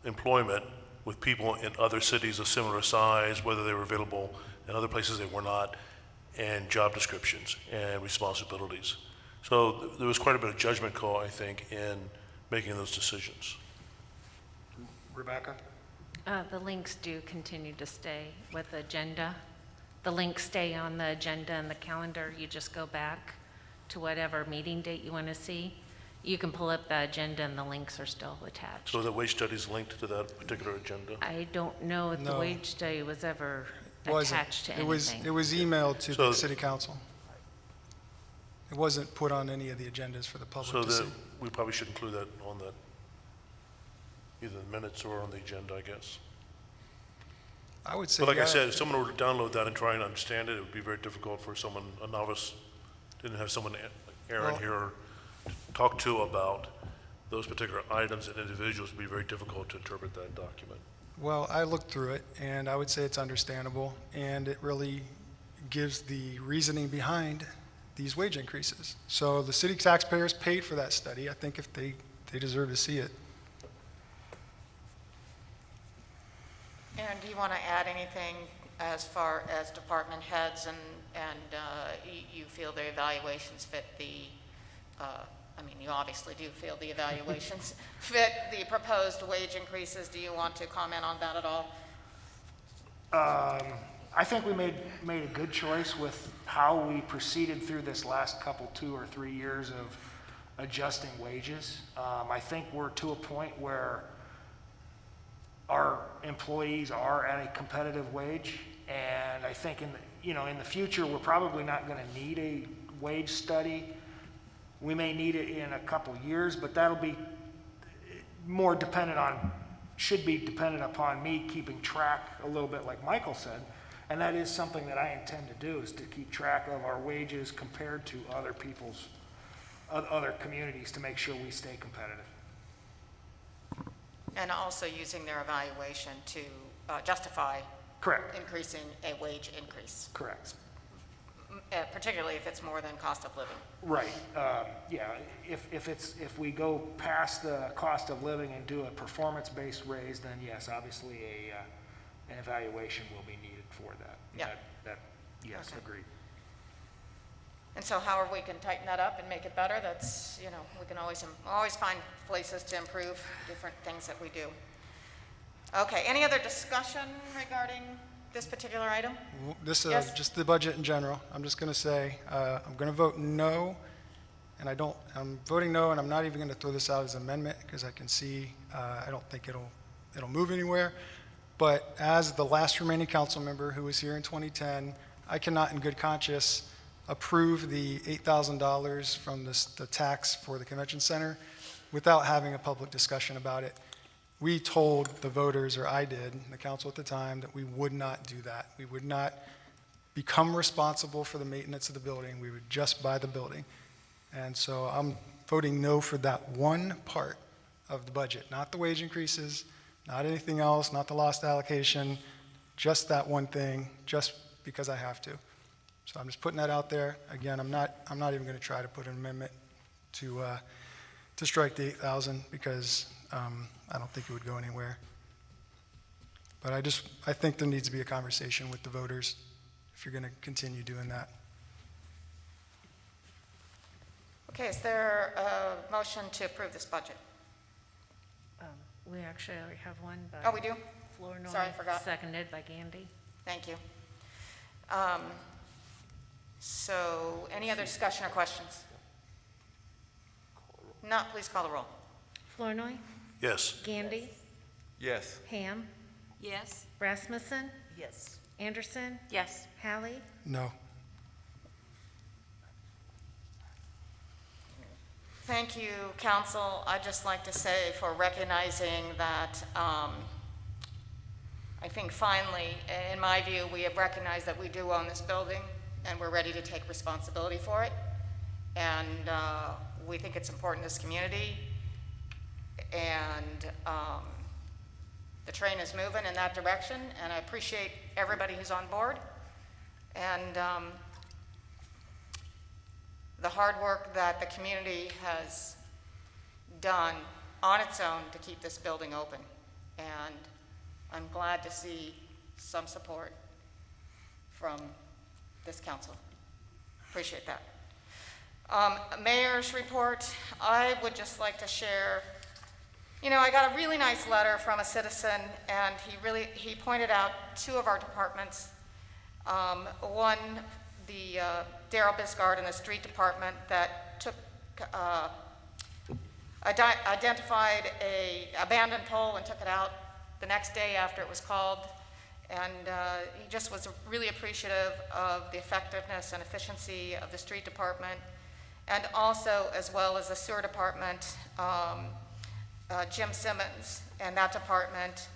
employment with people in other cities of similar size, whether they were available in other places they were not, and job descriptions and responsibilities. So there was quite a bit of judgment call, I think, in making those decisions. Rebecca? The links do continue to stay with the agenda. The links stay on the agenda and the calendar. You just go back to whatever meeting date you want to see. You can pull up the agenda and the links are still attached. So the wage study is linked to that particular agenda? I don't know if the No. wage study was ever Wasn't. attached to It was anything. emailed to So- the city council. It wasn't put on any of the agendas for the public So to that, see. we probably should include that on that, either the minutes or on the agenda, I guess. I would say, But like I yeah, said, if someone were to download that and try and understand it, it would be very difficult for someone, a novice, didn't have someone, Aaron Well- here, to talk to about those particular items and individuals, it'd be very difficult to interpret that document. Well, I looked through it, and I would say it's understandable, and it really gives the reasoning behind these wage increases. So the city taxpayers paid for that study. I think if they deserve to see it. And do you want to add anything as far as department heads and you feel the evaluations fit the, I mean, you obviously do feel the evaluations fit the proposed wage increases. Do you want to comment on that at all? I think we made a good choice with how we proceeded through this last couple, 2 or 3 years of adjusting wages. I think we're to a point where our employees are at a competitive wage, and I think in the future, we're probably not going to need a wage study. We may need it in a couple years, but that'll be more dependent on, should be dependent upon me keeping track a little bit like Michael said. And that is something that I intend to do, is to keep track of our wages compared to other people's, other communities, to make sure we stay competitive. And also using their evaluation to justify Correct. increasing a wage increase, Correct. Particularly if it's more than cost of living. Right. Yeah, if we go past the cost of living and do a performance-based raise, then yes, obviously an evaluation will be needed for that. Yeah. Yes, Okay. agreed. And so however we can tighten that up and make it better, that's, we can always find places to improve different things that we do. Okay, any other discussion regarding this particular item? This, Yes. just the budget in general, I'm just going to say, I'm going to vote no, and I'm voting no, and I'm not even going to throw this out as an amendment, because I can see, I don't think it'll move anywhere. But as the last remaining council member who was here in 2010, I cannot in good conscience approve the $8,000 from the tax for the convention center without having a public discussion about it. We told the voters, or I did, the council at the time, that we would not do that. We would not become responsible for the maintenance of the building. We would just buy the building. And so I'm voting no for that one part of the budget, not the wage increases, not anything else, not the lost allocation, just that one thing, just because I have to. So I'm just putting that out there. Again, I'm not even going to try to put an amendment to strike the 8,000, because I don't think it would go anywhere. But I think there needs to be a conversation with the voters if you're going to continue doing that. Okay, is there a motion to approve this budget? We actually already have one by. Oh, we do? Flournoy. Sorry, I forgot. Seconded by Gandy. Thank you. So any other discussion or questions? Not, please call the roll. Flournoy. Yes. Gandy. Yes. Ham. Yes? Rasmussen. Yes. Anderson. Yes. Hallie. No. Thank you, council. I'd just like to say for recognizing that I think finally, in my view, we have recognized that we do own this building and we're ready to take responsibility for it. And we think it's important to this community. And the train is moving in that direction, and I appreciate everybody who's on board. And the hard work that the community has done on its own to keep this building open. And I'm glad to see some support from this council. Appreciate that. Mayor's report, I would just like to share, I got a really nice letter from a citizen, and he pointed out two of our departments. One, the Daryl Biscard in the street department that took identified a abandoned pole and took it out the next day after it was called. And he just was really appreciative of the effectiveness and efficiency of the street department, and also, as well as the sewer department, Jim Simmons and that department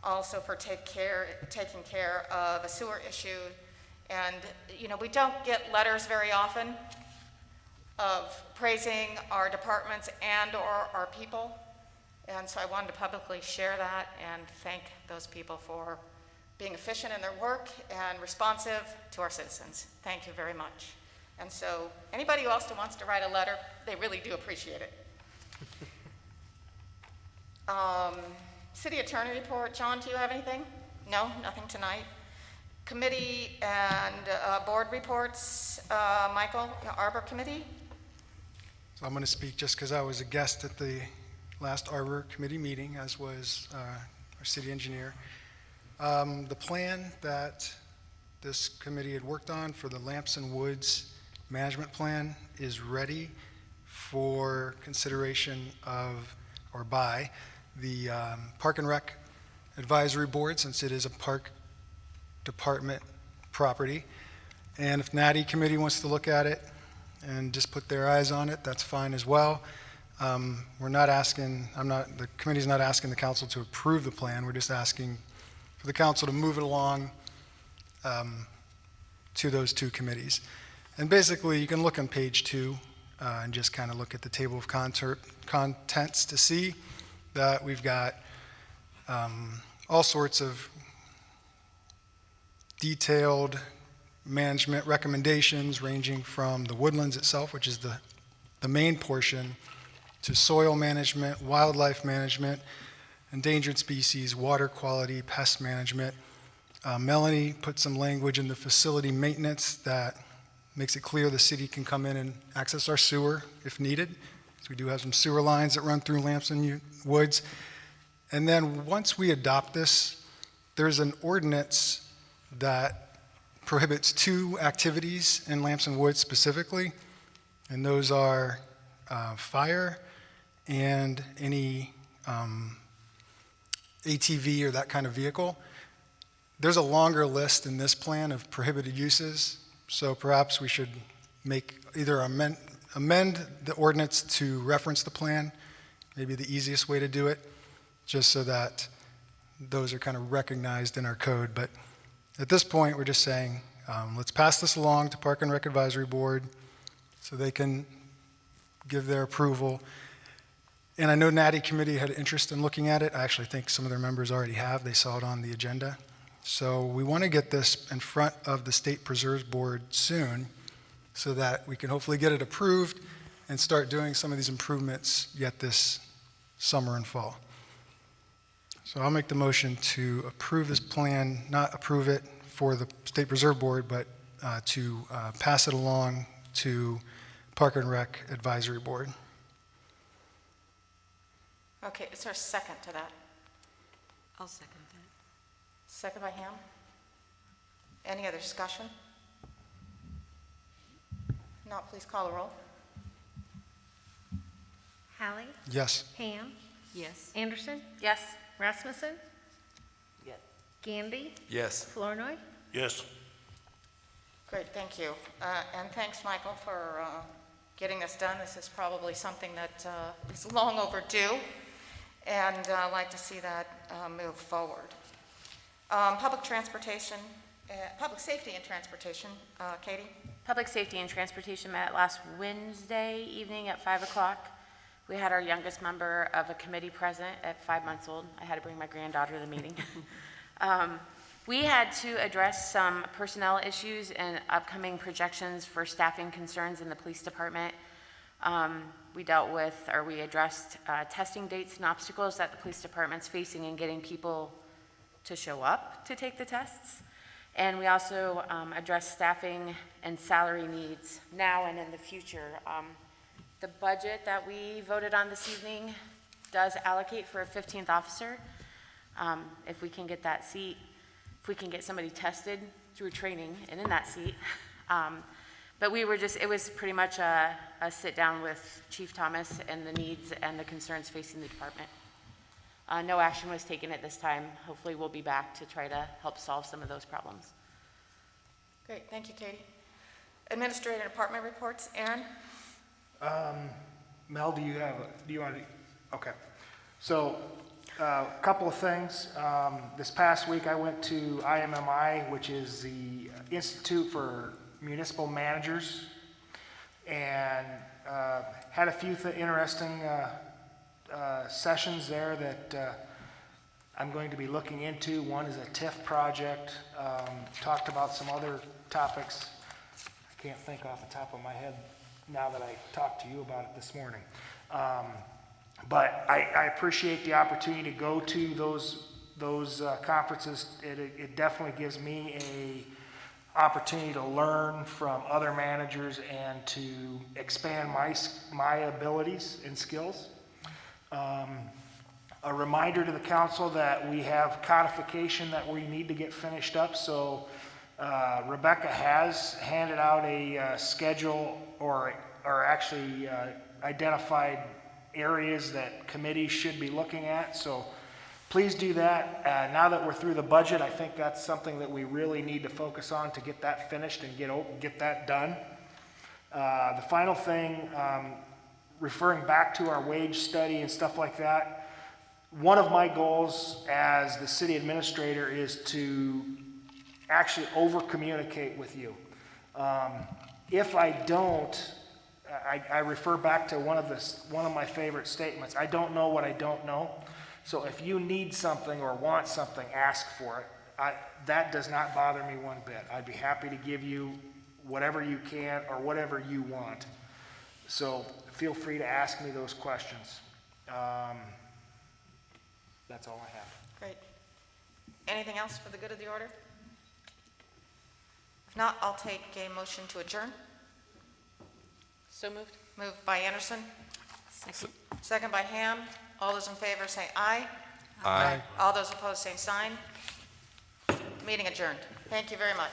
also for taking care of a sewer issue. And, you know, we don't get letters very often of praising our departments and or our people. And so I wanted to publicly share that and thank those people for being efficient in their work and responsive to our citizens. Thank you very much. And so anybody else who wants to write a letter, they really do appreciate it. City Attorney report. John, do you have anything? No, nothing tonight. Committee and board reports. Michael, Arbor Committee. So I'm going to speak just because I was a guest at the last Arbor Committee meeting, as was our city engineer. The plan that this committee had worked on for the Lamson Woods management plan is ready for consideration of, or by, the Park and Rec Advisory Board, since it is a park department property. And if Natty Committee wants to look at it and just put their eyes on it, that's fine as well. We're not asking, the committee's not asking the council to approve the plan. We're just asking for the council to move it along to those two committees. And basically, you can look on page 2 and just kind of look at the table of contents to see that we've got all sorts of detailed management recommendations ranging from the woodlands itself, which is the main portion, to soil management, wildlife management, endangered species, water quality, pest management. Melanie put some language in the facility maintenance that makes it clear the city can come in and access our sewer if needed. So we do have some sewer lines that run through Lamson Woods. And then once we adopt this, there's an ordinance that prohibits 2 activities in Lamson Woods specifically, and those are fire and any ATV or that kind of vehicle. There's a longer list in this plan of prohibited uses, so perhaps we should make either amend the ordinance to reference the plan, maybe the easiest way to do it, just so that those are kind of recognized in our code. But at this point, we're just saying, let's pass this along to Park and Rec Advisory Board so they can give their approval. And I know Natty Committee had interest in looking at it. I actually think some of their members already have. They saw it on the agenda. So we want to get this in front of the State Preserves Board soon so that we can hopefully get it approved and start doing some of these improvements yet this summer and fall. So I'll make the motion to approve this plan, not approve it for the State Preserve Board, but to pass it along to Park and Rec Advisory Board. Okay, is there a second to that? I'll second that. Second by Ham. Any other discussion? Not, please call the roll. Hallie? Yes. Ham? Yes. Anderson? Yes. Rasmussen? Yes. Gandy? Yes. Flournoy? Yes. Great, thank you. And thanks, Michael, for getting this done. This is probably something that is long overdue, and I'd like to see that move forward. Public transportation, public safety and transportation, Katie? Public Safety and Transportation met last Wednesday evening at 5 o'clock. We had our youngest member of a committee present at 5 months old. I had to bring my granddaughter to the meeting. We had to address some personnel issues and upcoming projections for staffing concerns in the police department. We addressed testing dates and obstacles that the police department's facing in getting people to show up to take the tests. And we also addressed staffing and salary needs now and in the future. The budget that we voted on this evening does allocate for a 15th officer. If we can get that seat, if we can get somebody tested through training and in that seat. But it was pretty much a sit-down with Chief Thomas and the needs and the concerns facing the department. No action was taken at this time. Hopefully, we'll be back to try to help solve some of those problems. Great, thank you, Katie. Administrative department reports, Aaron? Mel, do you want to, okay. So, a couple of things. This past week, I went to IMMI, which is the Institute for Municipal Managers, and had a few interesting sessions there that I'm going to be looking into. One is a TIF project. Talked about some other topics. I can't think off the top of my head now that I talked to you about it this morning. But I appreciate the opportunity to go to those conferences. It definitely gives me a opportunity to learn from other managers and to expand my abilities and skills. A reminder to the council that we have codification that we need to get finished up. So Rebecca has handed out a schedule or actually identified areas that committees should be looking at. So please do that. Now that we're through the budget, I think that's something that we really need to focus on to get that finished and get that done. The final thing, referring back to our wage study and stuff like that, one of my goals as the city administrator is to actually over-communicate with you. If I don't, I refer back to one of my favorite statements. I don't know what I don't know. So if you need something or want something, ask for it. That does not bother me one bit. I'd be happy to give you whatever you can or whatever you want. So feel free to ask me those questions. That's all I have. Great. Anything else for the good of the order? If not, I'll take a motion to adjourn. So moved. Moved by Anderson. Second by Ham. All those in favor say aye. Aye. All those opposed, same sign. Meeting adjourned. Thank you very much.